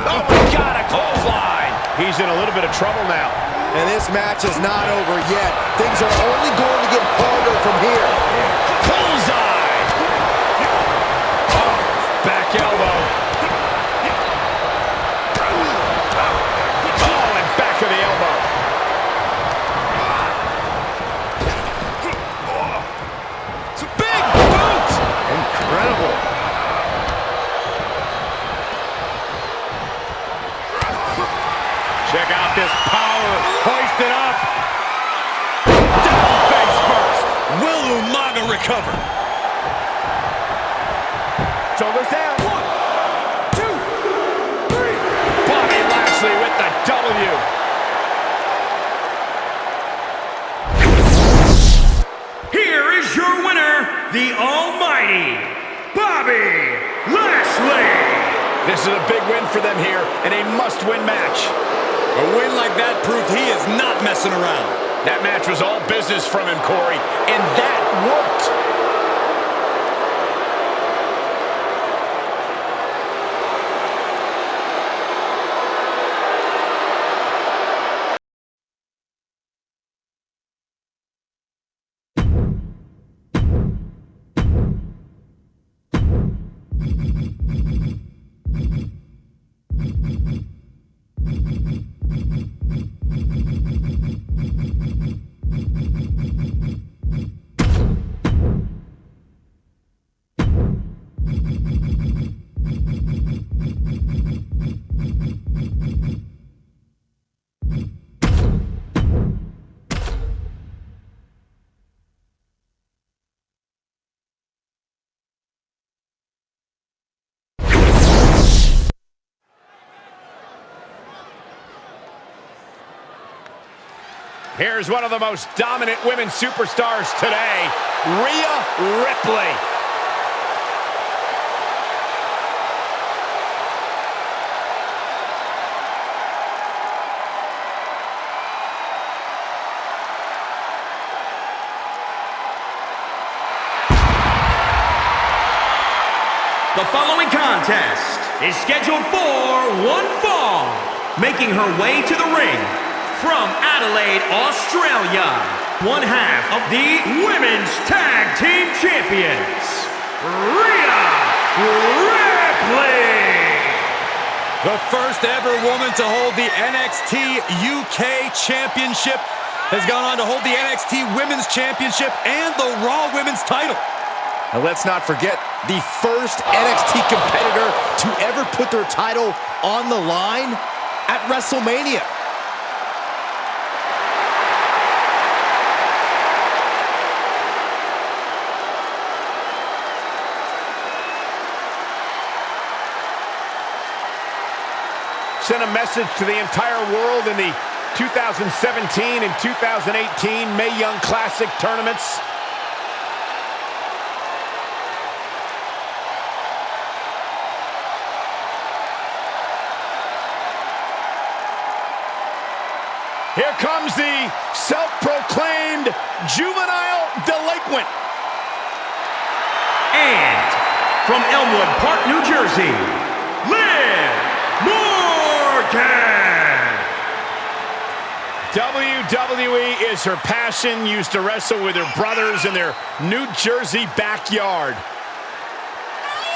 Oh, got a clothesline. He's in a little bit of trouble now. And this match is not over yet. Things are only going to get harder from here. Bullseye. Oh, back elbow. Oh, and back of the elbow. Big boot. Incredible. Check out this power. Hoist it up. Down face first. Will Umaga recover? Shoulders down. 1, 2, 3. Bobby Lashley with the W. Here is your winner, the Almighty Bobby Lashley. This is a big win for them here and a must-win match. A win like that proved he is not messing around. That match was all business from him, Corey, and that worked. Here's one of the most dominant women superstars today, Rhea Ripley. The following contest is scheduled for one fall. Making her way to the ring from Adelaide, Australia, one half of the Women's Tag Team Champions, Rhea Ripley. The first ever woman to hold the NXT UK Championship has gone on to hold the NXT Women's Championship and the Raw Women's title. And let's not forget the first NXT competitor to ever put their title on the line at WrestleMania. sent a message to the entire world in the 2017 and 2018 Mae Young Classic tournaments. Here comes the self-proclaimed juvenile delinquent. And from Elmwood Park, New Jersey, Liv Morgan. WWE is her passion, used to wrestle with her brothers in their New Jersey backyard.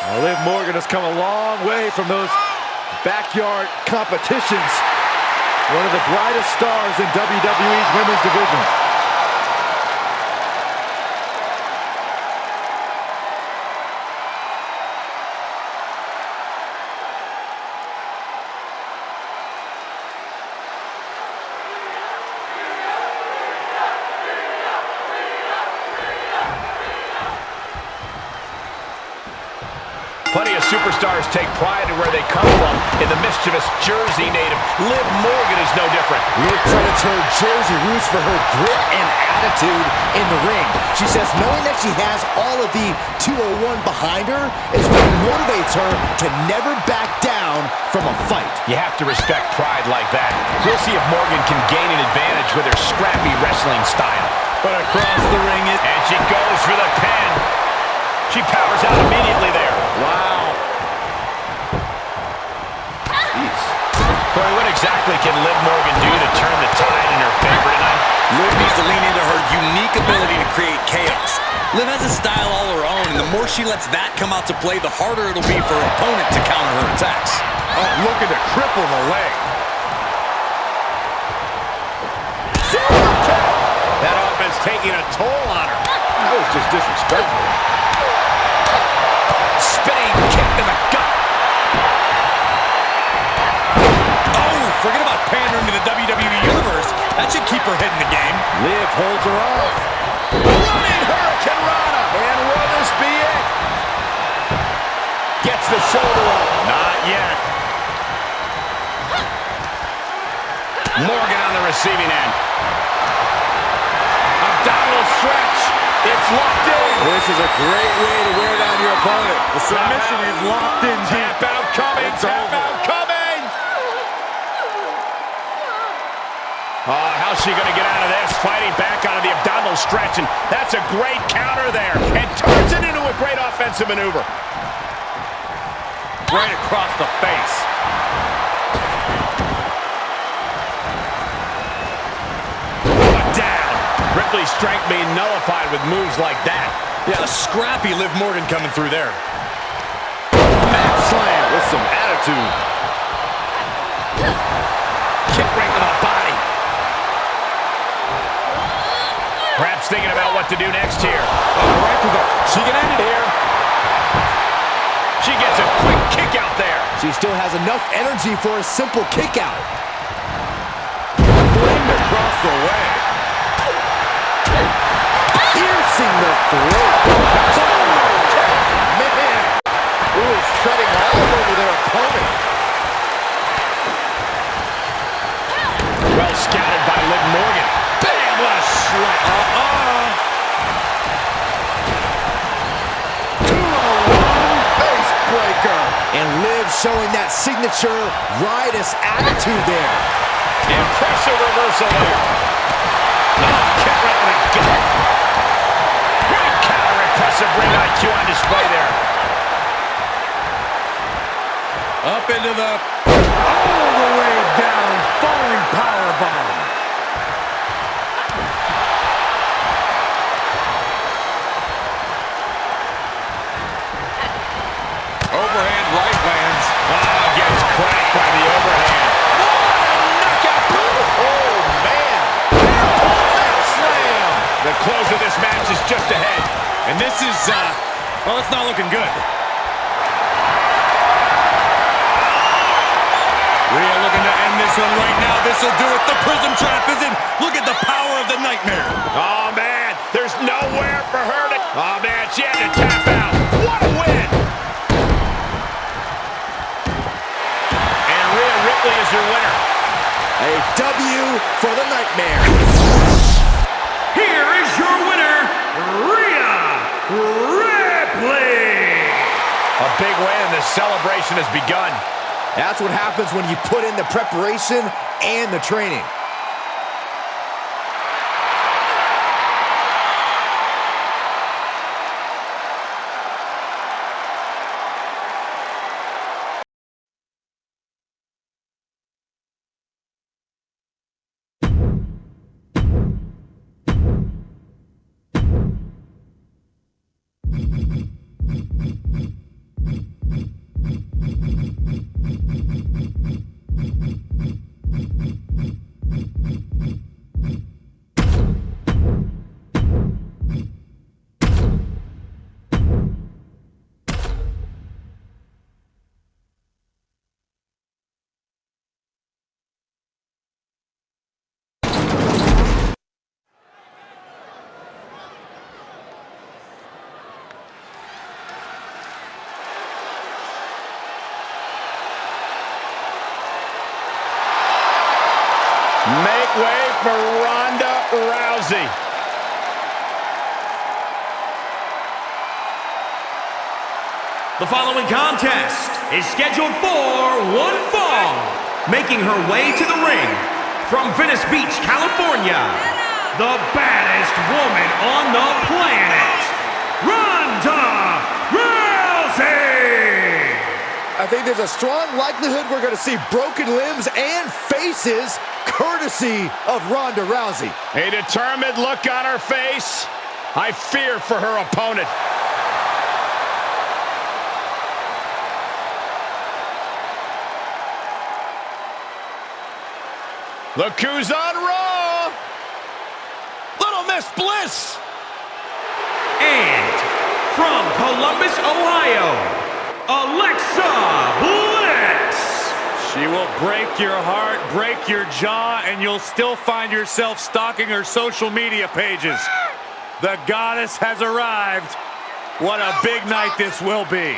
Well, Liv Morgan has come a long way from those backyard competitions. One of the brightest stars in WWE's women's division. Plenty of superstars take pride in where they come from. In the mischievous Jersey native, Liv Morgan is no different. Liv credits her Jersey roots for her grit and attitude in the ring. She says knowing that she has all of the 201 behind her is what motivates her to never back down from a fight. You have to respect pride like that. We'll see if Morgan can gain an advantage with her scrappy wrestling style. But across the ring, and she goes for the pin. She powers out immediately there. Wow. Jeez. Boy, what exactly can Liv Morgan do to turn the tide in her favor tonight? Liv needs to lean into her unique ability to create chaos. Liv has a style all her own, and the more she lets that come out to play, the harder it'll be for her opponent to counter her attacks. Oh, looking to cripple the leg. That offense taking a toll on her. That was just disrespectful. Spinning kick to the gut. Oh, forget about pandering to the WWE Universe. That should keep her head in the game. Liv holds her off. Running Hurricane Rana. And will this be it? Gets the shoulder up. Not yet. Morgan on the receiving end. Abdominal stretch. It's locked in. This is a great way to wear down your opponent. The submission is locked in deep. Tap out coming. Tap out coming. How's she going to get out of this? Fighting back out of the abdominal stretch. And that's a great counter there. And turns it into a great offensive maneuver. Right across the face. Ripley's strength being nullified with moves like that. Yeah, a scrappy Liv Morgan coming through there. Mat slam with some attitude. Kick right to the body. Perhaps thinking about what to do next here. Right to the... She can end it here. She gets a quick kick out there. She still has enough energy for a simple kick out. Flamed across the way. Piercing the throat. Man, who is treading all over their opponent. Well scouted by Liv Morgan. Bam, what a slap. 2-on-1 face breaker. And Liv showing that signature riotous attitude there. Impressive reversal there. Kick right to the gut. Great counter, impressive ring IQ on display there. Up into the... All the way down, falling powerbomb. Overhand right lands. Gets cracked by the overhand. Knockout blow. Oh, man. Slam. The close of this match is just ahead. And this is, well, it's not looking good. Rhea looking to end this one right now. This will do it. The prism trap is in. Look at the power of the nightmare. Oh, man. There's nowhere for her to... Oh, man, she had to tap out. What a win. And Rhea Ripley A W for the Nightmare. Here is your winner, Rhea Ripley. A big win and the celebration has begun. That's what happens when you put in the preparation and the training. Make way for Ronda Rousey. The following contest is scheduled for one fall. Making her way to the ring from Venice Beach, California, the baddest woman on the planet, Ronda Rousey! I think there's a strong likelihood we're going to see broken limbs and faces courtesy of Ronda Rousey. A determined look on her face. I fear for her opponent. Look who's on Raw. Little Miss Bliss. And from Columbus, Ohio, Alexa Bliss! She will break your heart, break your jaw, and you'll still find yourself stalking her social media pages. The goddess has arrived. What a big night this will be.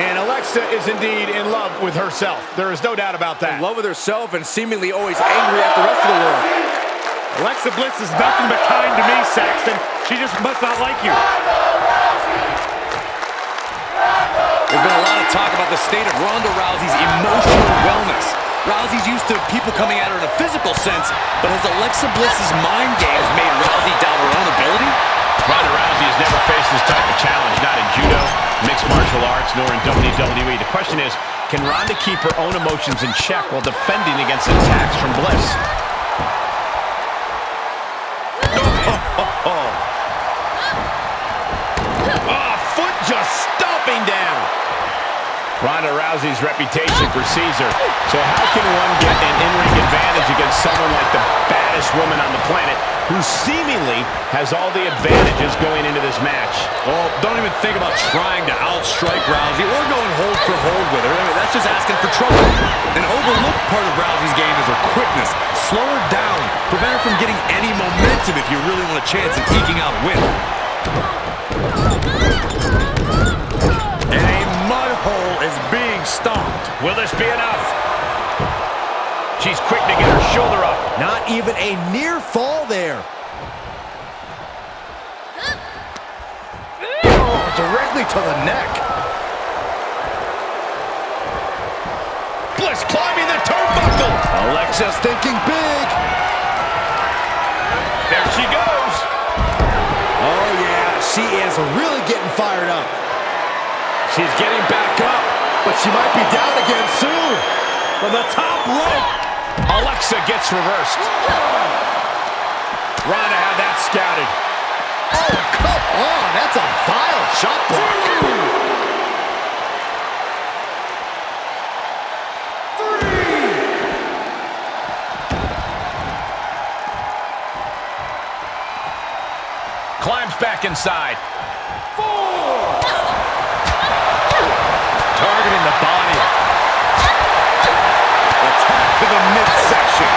And Alexa is indeed in love with herself. There is no doubt about that. In love with herself and seemingly always angry at the rest of the world. Alexa Bliss is nothing but kind to me, Saxton. She just must not like you. There's been a lot of talk about the state of Ronda Rousey's emotional wellness. Rousey's used to people coming at her in a physical sense, but has Alexa Bliss's mind games made Rousey doubt her own ability? Ronda Rousey has never faced this type of challenge, not in judo, mixed martial arts, nor in WWE. The question is, can Ronda keep her own emotions in check while defending against attacks from Bliss? Oh, foot just stomping down. Ronda Rousey's reputation precedes her. So how can one get an in-ring advantage against someone like the baddest woman on the planet who seemingly has all the advantages going into this match? Oh, don't even think about trying to outstrike Rousey or going hold for hold with her. I mean, that's just asking for trouble. An overlooked part of Rousey's game is her quickness. Slow her down. Prevent her from getting any momentum if you really want a chance at eking out a win. And a mud hole is being stomped. Will this be enough? She's quick to get her shoulder up. Not even a near fall there. Oh, directly to the neck. Bliss climbing the turnbuckle. Alexa's thinking big. There she goes. Oh, yeah, she is really getting fired up. She's getting back up, but she might be down again soon. From the top rope, Alexa gets reversed. Ronda had that scouted. Oh, come on, that's a vile shot block. Climbs back inside. Targeting the body. Attack to the midsection.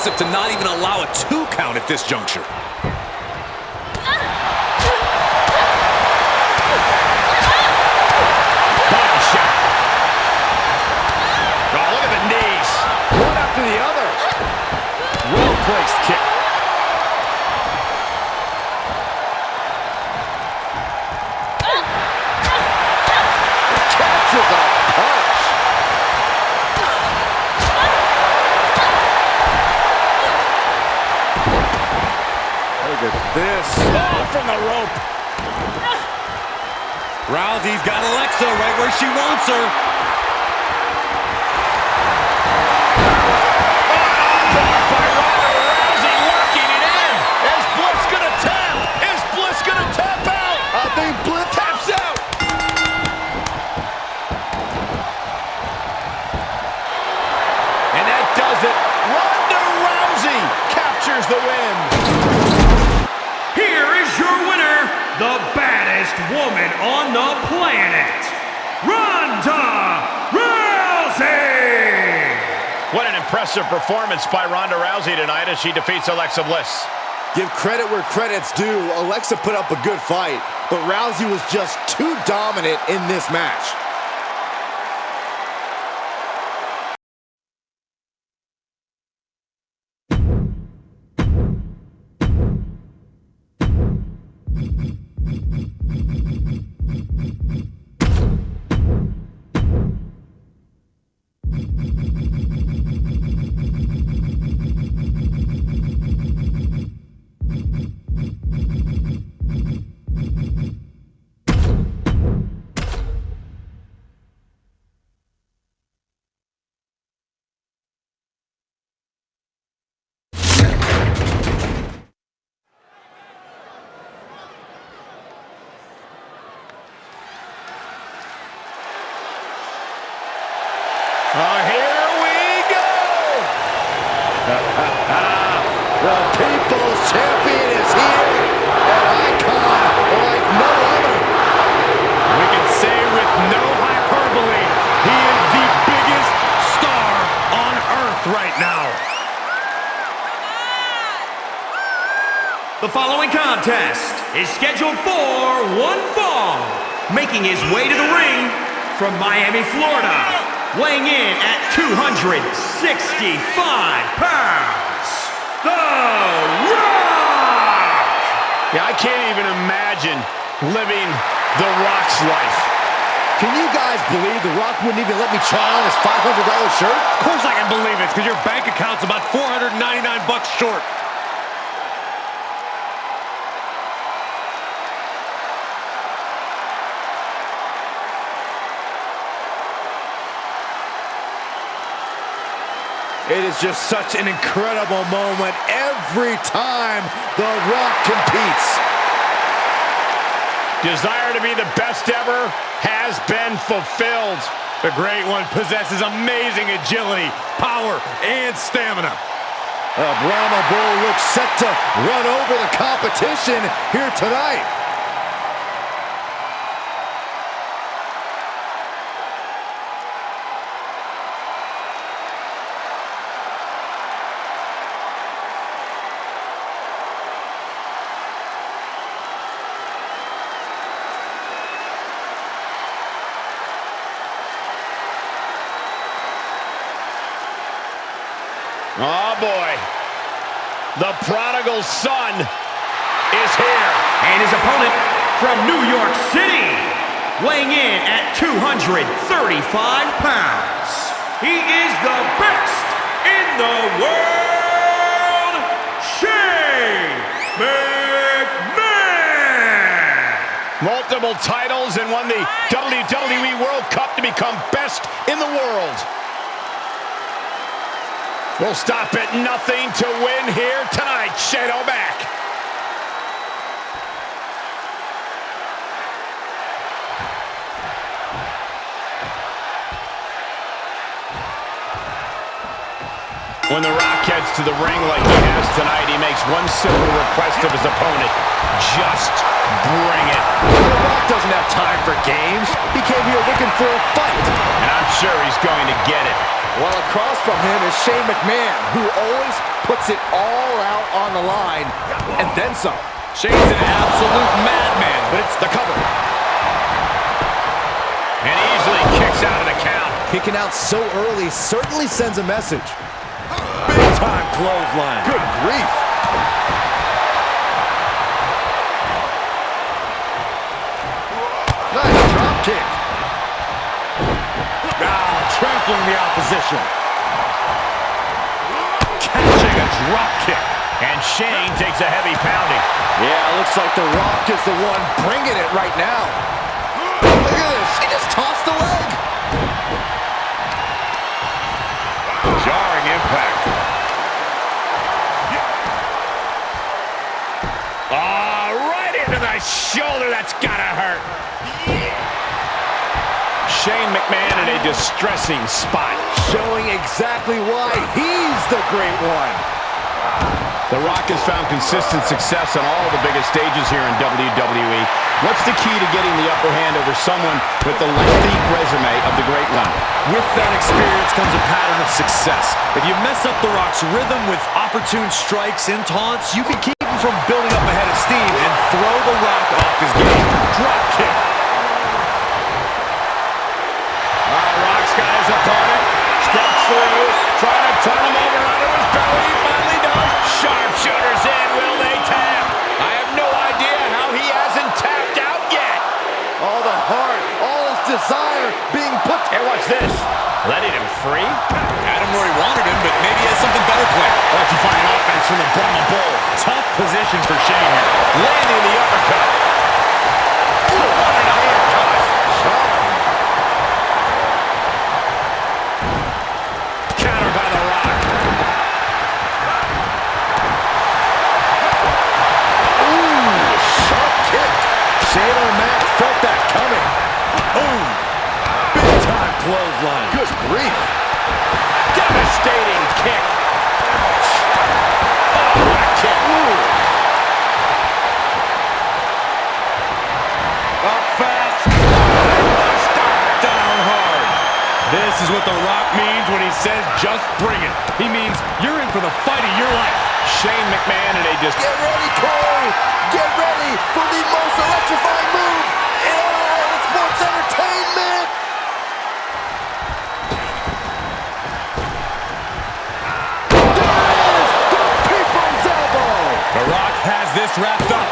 impressive to not even allow a 2 count at this juncture. Body shot. Oh, look at the knees. One after the other. Well-placed kick. Catches a punch. Look at this. Oh, from the rope. Rousey's got Alexa right where she wants her. By Ronda Rousey working it in. Is Bliss gonna tap? Is Bliss gonna tap out? I think Bliss Taps out. And that does it. Ronda Rousey captures the win. Here is your winner, the baddest woman on the planet, Ronda Rousey! What an impressive performance by Ronda Rousey tonight as she defeats Alexa Bliss. Give credit where credit's due. Alexa put up a good fight, but Rousey was just too dominant in this match. Here we go! The People's Champion is here, an icon like no other. We can say with no hyperbole, he is the biggest star on earth right now. The following contest is scheduled for one fall, making his way to the ring from Miami, Florida, weighing in at 265 pounds, The Rock! Yeah, I can't even imagine living The Rock's life. Can you guys believe The Rock wouldn't even let me try on his $500 shirt? Of course I can believe it, because your bank account's about $499 short. It is just such an incredible moment every time The Rock competes. Desire to be the best ever has been fulfilled. The Great One possesses amazing agility, power, and stamina. Brahma Bull looks set to run over the competition here tonight. Oh boy, the prodigal son is here. And his opponent from New York City, weighing in at 235 pounds. He is the best in the world, Shane McMahon. Multiple titles and won the WWE World Cup to become best in the world. We'll stop at nothing to win here tonight. Shadow back. When The Rock heads to the ring like he has tonight, he makes one simple request of his opponent. Just bring it. The Rock doesn't have time for games. He came here looking for a fight. And I'm sure he's going to get it. Well, across from him is Shane McMahon, who always puts it all out on the line, and then some. Shane's an absolute madman, but it's the cover. And easily kicks out of the count. Kicking out so early certainly sends a message. Big time clothesline. Good grief. Nice drop kick. Trampling the opposition. Catching a drop kick. And Shane takes a heavy pounding. Yeah, looks like The Rock is the one bringing it right now. Look at this. He just tossed the leg. Jarring impact. Right into the shoulder. That's gotta hurt. Shane McMahon in a distressing spot. Showing exactly why he's the great one. The Rock has found consistent success on all the biggest stages here in WWE. What's the key to getting the upper hand over someone with the lengthy resume of the great one? With that experience comes a pattern of success. If you mess up The Rock's rhythm with opportune strikes and taunts, you can keep him from building up a head of steam and throw The Rock off his game. Drop kick. Rock's got his opponent. Steps through. Trying to turn him over onto his belly. He finally does. Sharpshooters in. Will they tap? I have no idea how he hasn't tapped out yet. All the heart, all his desire being put. Hey, watch this. Letting him free? Had him where he wanted him, but maybe he has something better planned. Electrifying offense from the Brahma Bull. Tough position for Shane here. Landing the uppercut. What an uppercut. Counter by The Rock. Sharp kick. Shane O'Mac felt that coming. Boom. Big time clothesline. Good grief. Devastating kick. Oh, what a kick. Up fast. Down hard. This is what The Rock means when he says, just bring it. He means you're in for the fight of your life. Shane McMahon in a Get ready, Corey. Get ready for the most electrifying move in all of sports entertainment. There is the people's elbow. The Rock has this wrapped up.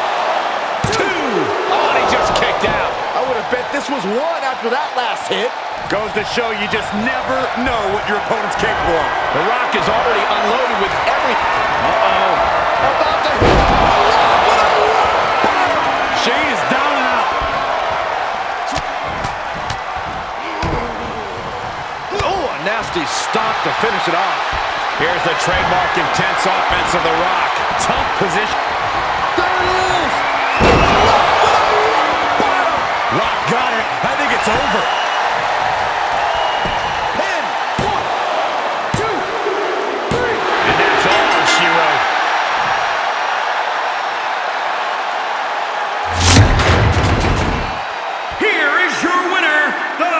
2. Oh, and he just kicked out. I would have bet this was one after that last hit. Goes to show you just never know what your opponent's capable of. The Rock is already unloaded with everything. About to hit. Shane is down and out. Oh, a nasty stop to finish it off. Here's the trademark intense offense of The Rock. Tough position. There it is. Rock got it. I think it's over. Pin. 1, 2, 3. And that's all she wrote. Here is your winner, The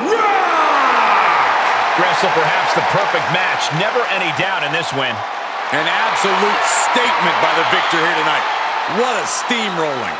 Rock! Wrestle perhaps the perfect match. Never any doubt in this win. An absolute statement by the victor here tonight. What a steamrolling.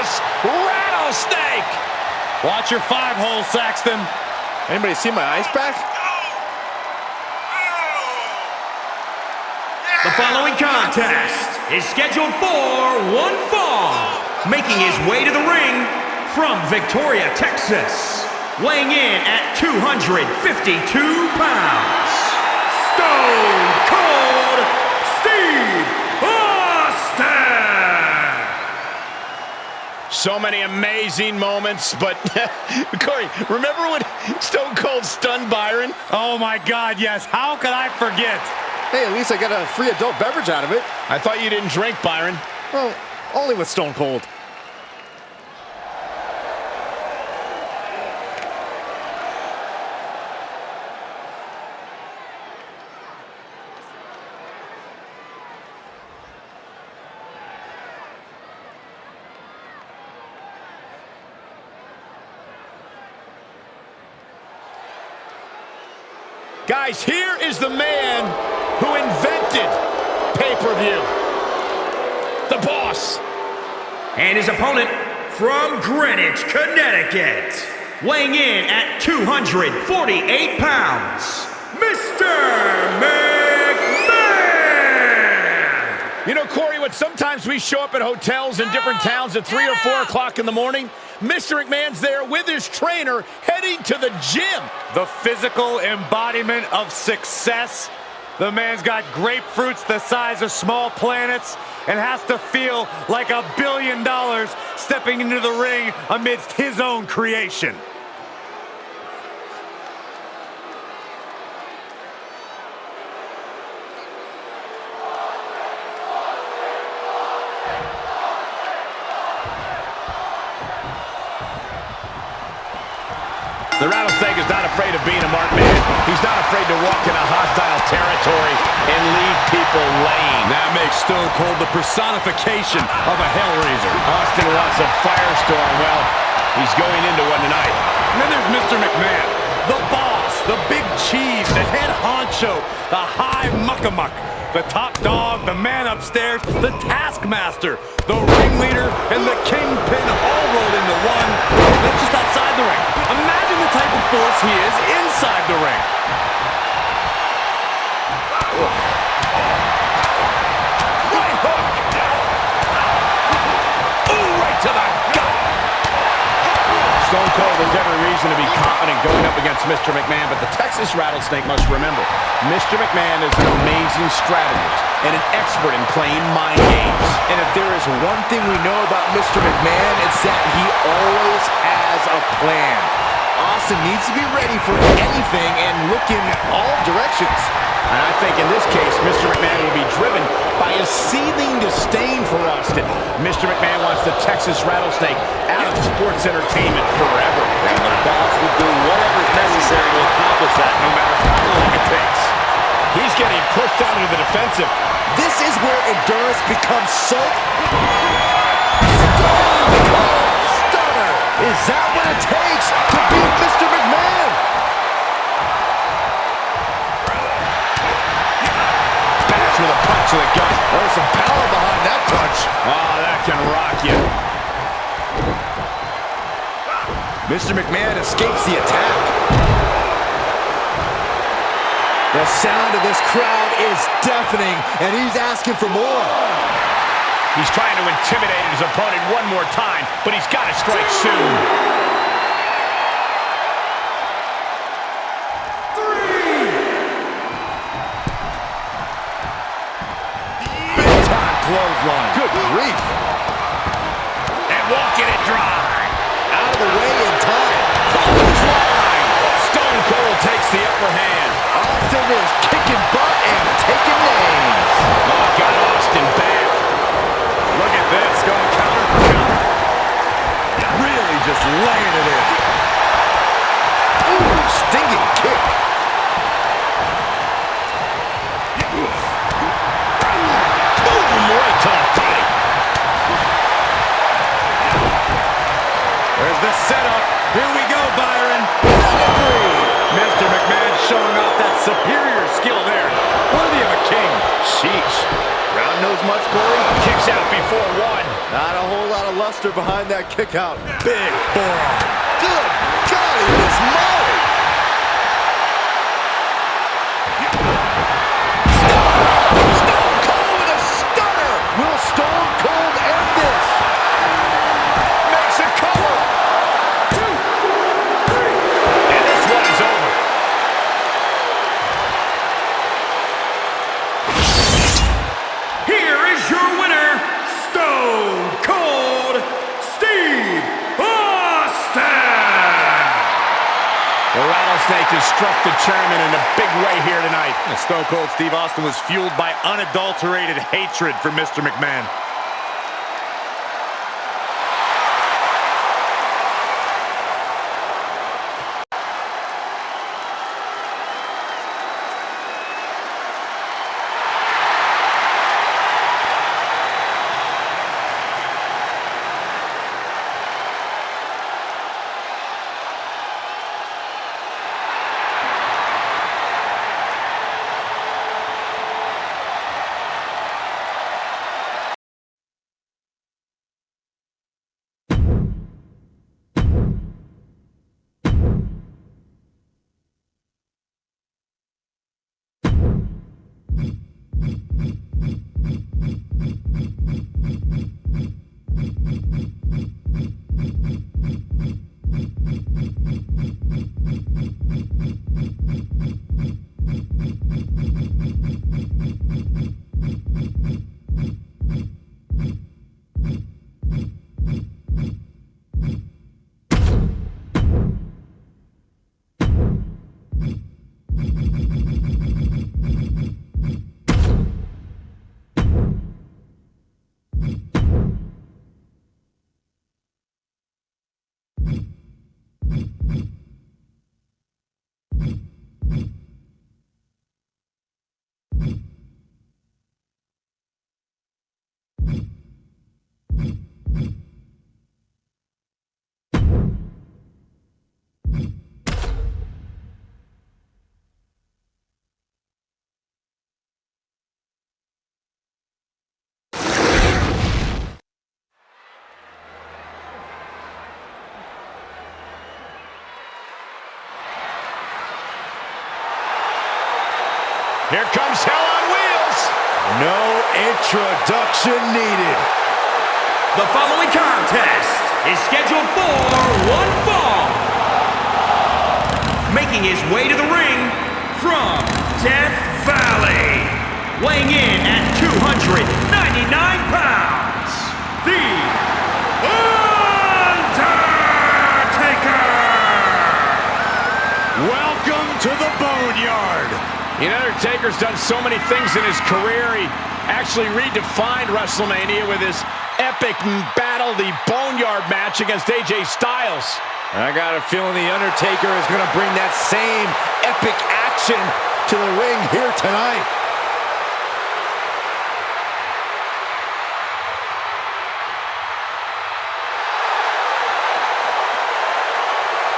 vicious rattlesnake. Watch your 5-hole, Saxton. Anybody see my ice pack? The following contest is scheduled for one fall. Making his way to the ring from Victoria, Texas. Weighing in at 252 pounds. Stone Cold Steve Austin! So many amazing moments, but Corey, remember when Stone Cold stunned Byron? Oh my God, yes. How could I forget? Hey, at least I got a free adult beverage out of it. I thought you didn't drink, Byron. Well, only with Stone Cold. Guys, here is the man who invented pay-per-view. The boss. And his opponent from Greenwich, Connecticut. Weighing in at 248 pounds, Mr. McMahon! You know, Corey, when sometimes we show up at hotels in different towns at 3 or 4 o'clock in the morning, Mr. McMahon's there with his trainer heading to the gym. The physical embodiment of success. The man's got grapefruits the size of small planets and has to feel like $1 billion stepping into the ring amidst his own creation. The Rattlesnake is not afraid of being a marked man. He's not afraid to walk in a hostile territory and leave people laying. That makes Stone Cold the personification of a Hellraiser. Austin wants a firestorm. Well, he's going into one tonight. And then there's Mr. McMahon, the boss, the big cheese, the head honcho, the high muckamuck, the top dog, the man upstairs, the taskmaster, the ringleader, and the kingpin all rolled into one. That's just outside the ring. Imagine the type of force he is inside the ring. Right hook. Ooh, right to the gut. Stone Cold has every reason to be confident going up against Mr. McMahon, but the Texas Rattlesnake must remember, Mr. McMahon is an amazing strategist and an expert in playing mind games. And if there is one thing we know about Mr. McMahon, it's that he always has a plan. Austin needs to be ready for anything and look in all directions. And I think in this case, Mr. McMahon will be driven by a seething disdain for Austin. Mr. McMahon wants the Texas Rattlesnake out of sports entertainment forever. And the boss will do whatever is necessary to accomplish that, no matter how long it takes. He's getting pushed down into the defensive. This is where endurance becomes so... Stunner! Is that what it takes to beat Mr. McMahon? Bash with a punch to the gut. There's some power behind that punch. Oh, that can rock you. Mr. McMahon escapes the attack. The sound of this crowd is deafening, and he's asking for more. He's trying to intimidate his opponent one more time, but he's got to strike soon. 3. Big-time clothesline. Good grief. And walking it dry. Out of the way in time. Clothesline. Stone Cold takes the upper hand. Austin is kicking butt and taking names. Oh, got Austin back. Look at this, going counter for counter. Really just laying it in. Ooh, stinging kick. Boom, right to the body. There's the setup. Here we go, Byron. Mr. McMahon showing off that superior skill there. Worthy of a king. Sheesh. Round nose much, Corey? Kicks out before one. Not a whole lot of luster behind that kick out. Big forearm. Good golly, Miss Molly. Stone Cold with a stunner. Will Stone Cold end this? Makes a cover. 2, 3. And this one is over. Here is your winner, Stone Cold Steve Austin! The Rattlesnake has struck the chairman in a big way here tonight. Stone Cold Steve Austin was fueled by unadulterated hatred for Mr. McMahon. Here comes hell on wheels. No introduction needed. The following contest is scheduled for one fall. Making his way to the ring from Death Valley, weighing in at 299 pounds, The Undertaker! Welcome to the Boneyard. The Undertaker's done so many things in his career. He actually redefined WrestleMania with his epic battle, the Boneyard match against AJ Styles. I got a feeling The Undertaker is going to bring that same epic action to the ring here tonight.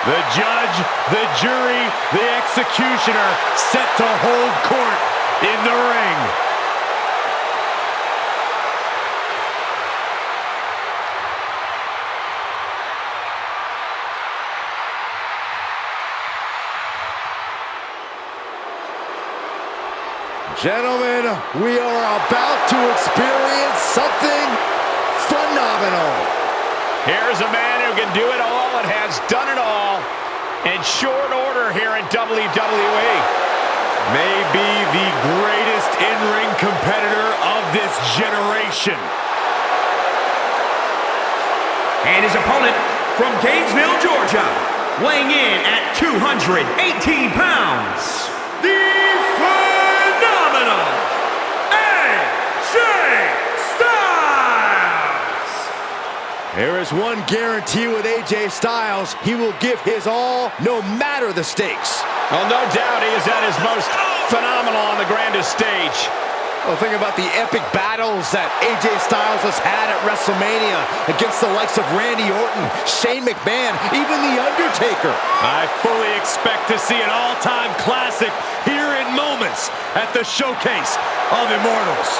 The judge, the jury, the executioner set to hold court in the ring. Gentlemen, we are about to experience something phenomenal. Here's a man who can do it all and has done it all in short order here in WWE. Maybe the greatest in-ring competitor of this generation. And his opponent from Gainesville, Georgia, weighing in at 218 pounds, the phenomenal AJ Styles! There is one guarantee with AJ Styles. He will give his all, no matter the stakes. Well, no doubt he is at his most phenomenal on the grandest stage. Well, think about the epic battles that AJ Styles has had at WrestleMania against the likes of Randy Orton, Shane McMahon, even The Undertaker. I fully expect to see an all-time classic here in moments at the Showcase of Immortals.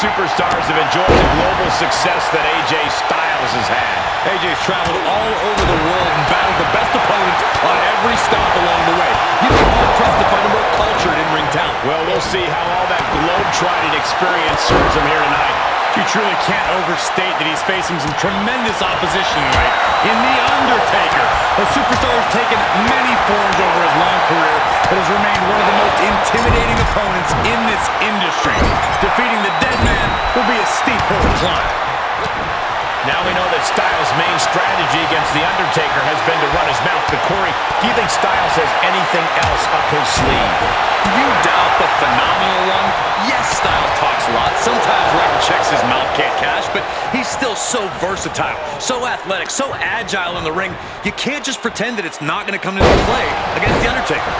superstars have enjoyed the global success that AJ Styles has had. AJ's traveled all over the world and battled the best opponents on every stop along the way. You'd be hard-pressed to find a more cultured in-ring talent. Well, we'll see how all that globe-trotting experience serves him here tonight. You truly can't overstate that he's facing some tremendous opposition tonight in The Undertaker. A superstar has taken many forms over his long career, but has remained one of the most intimidating opponents in this industry. Defeating the Dead Man will be a steep hill to climb. Now we know that Styles' main strategy against The Undertaker has been to run his mouth. But Corey, do you think Styles has anything else up his sleeve? You doubt the phenomenal one? Yes, Styles talks a lot. Sometimes record checks his mouth can't cash, but he's still so versatile, so athletic, so agile in the ring. You can't just pretend that it's not going to come into play against The Undertaker.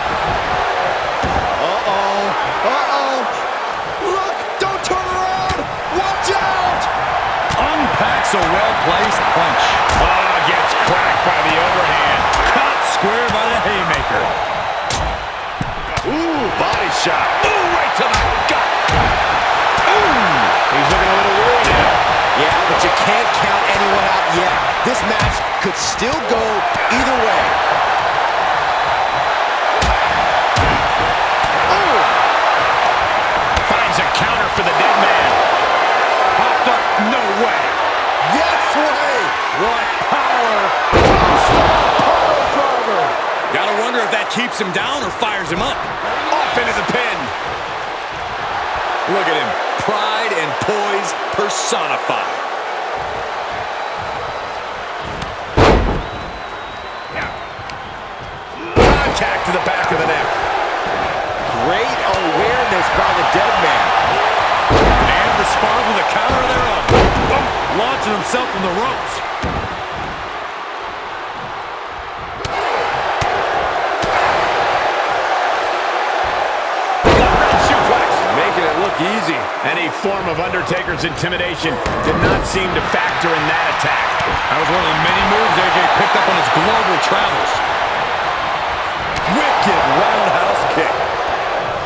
Uh-oh. Uh-oh. Look, don't turn around. Watch out. Unpacks a well-placed punch. Gets cracked by the overhand. Caught square by the haymaker. Ooh, body shot. Ooh, right to the gut. Ooh, he's looking a little weary now. Yeah, but you can't count anyone out yet. This match could still go either way. Oh! Finds a counter for the Dead Man. Popped up, no way. Yes way! What power. Gotta wonder if that keeps him down or fires him up. Off into the pin. Look at him. Pride and poise personified. Contact to the back of the neck. Great awareness by the Dead Man. And responds with a counter of their own. Launching himself from the ropes. Making it look easy. Any form of Undertaker's intimidation did not seem to factor in that attack. That was one of the many moves AJ picked up on his global travels. Wicked roundhouse kick.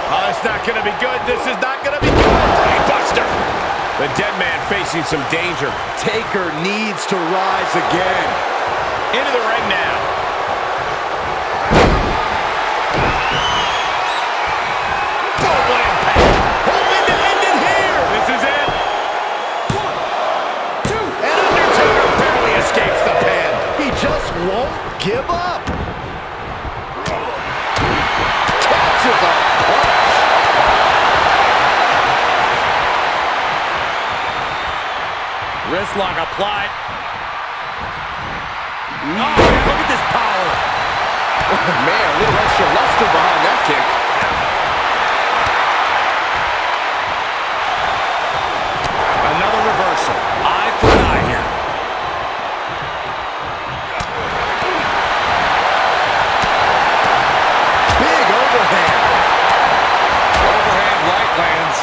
Oh, it's not going to be good. This is not going to be good. Brainbuster. The Dead Man facing some danger. Taker needs to rise again. Into the ring now. Double impact. Hoping to end it here. This is it. 1, 2. And Undertaker barely escapes the pin. He just won't give up. Catches a punch. Wrist lock applied. Oh, look at this power. Man, a little extra luster behind that kick. Another reversal. Eye for an eye here. Big overhand. Overhand right lands.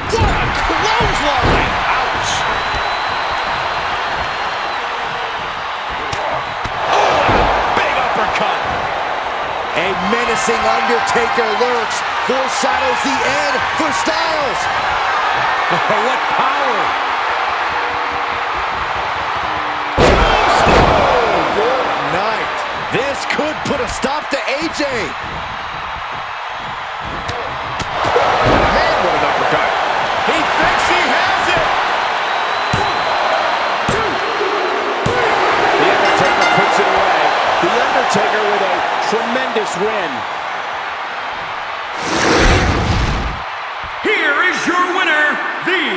What a clothesline. Ouch. Oh, big uppercut. A menacing Undertaker lurks, foreshadows the end for Styles. What power! Good night. This could put a stop to AJ. Man, what an uppercut. He thinks he has it. 1, 2. The Undertaker puts it away. The Undertaker with a tremendous win. Here is your winner, The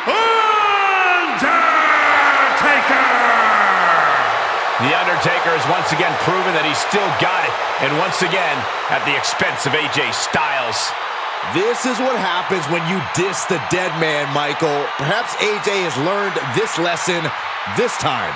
Undertaker! The Undertaker has once again proven that he's still got it, and once again, at the expense of AJ Styles. This is what happens when you diss the Dead Man, Michael. Perhaps AJ has learned this lesson this time.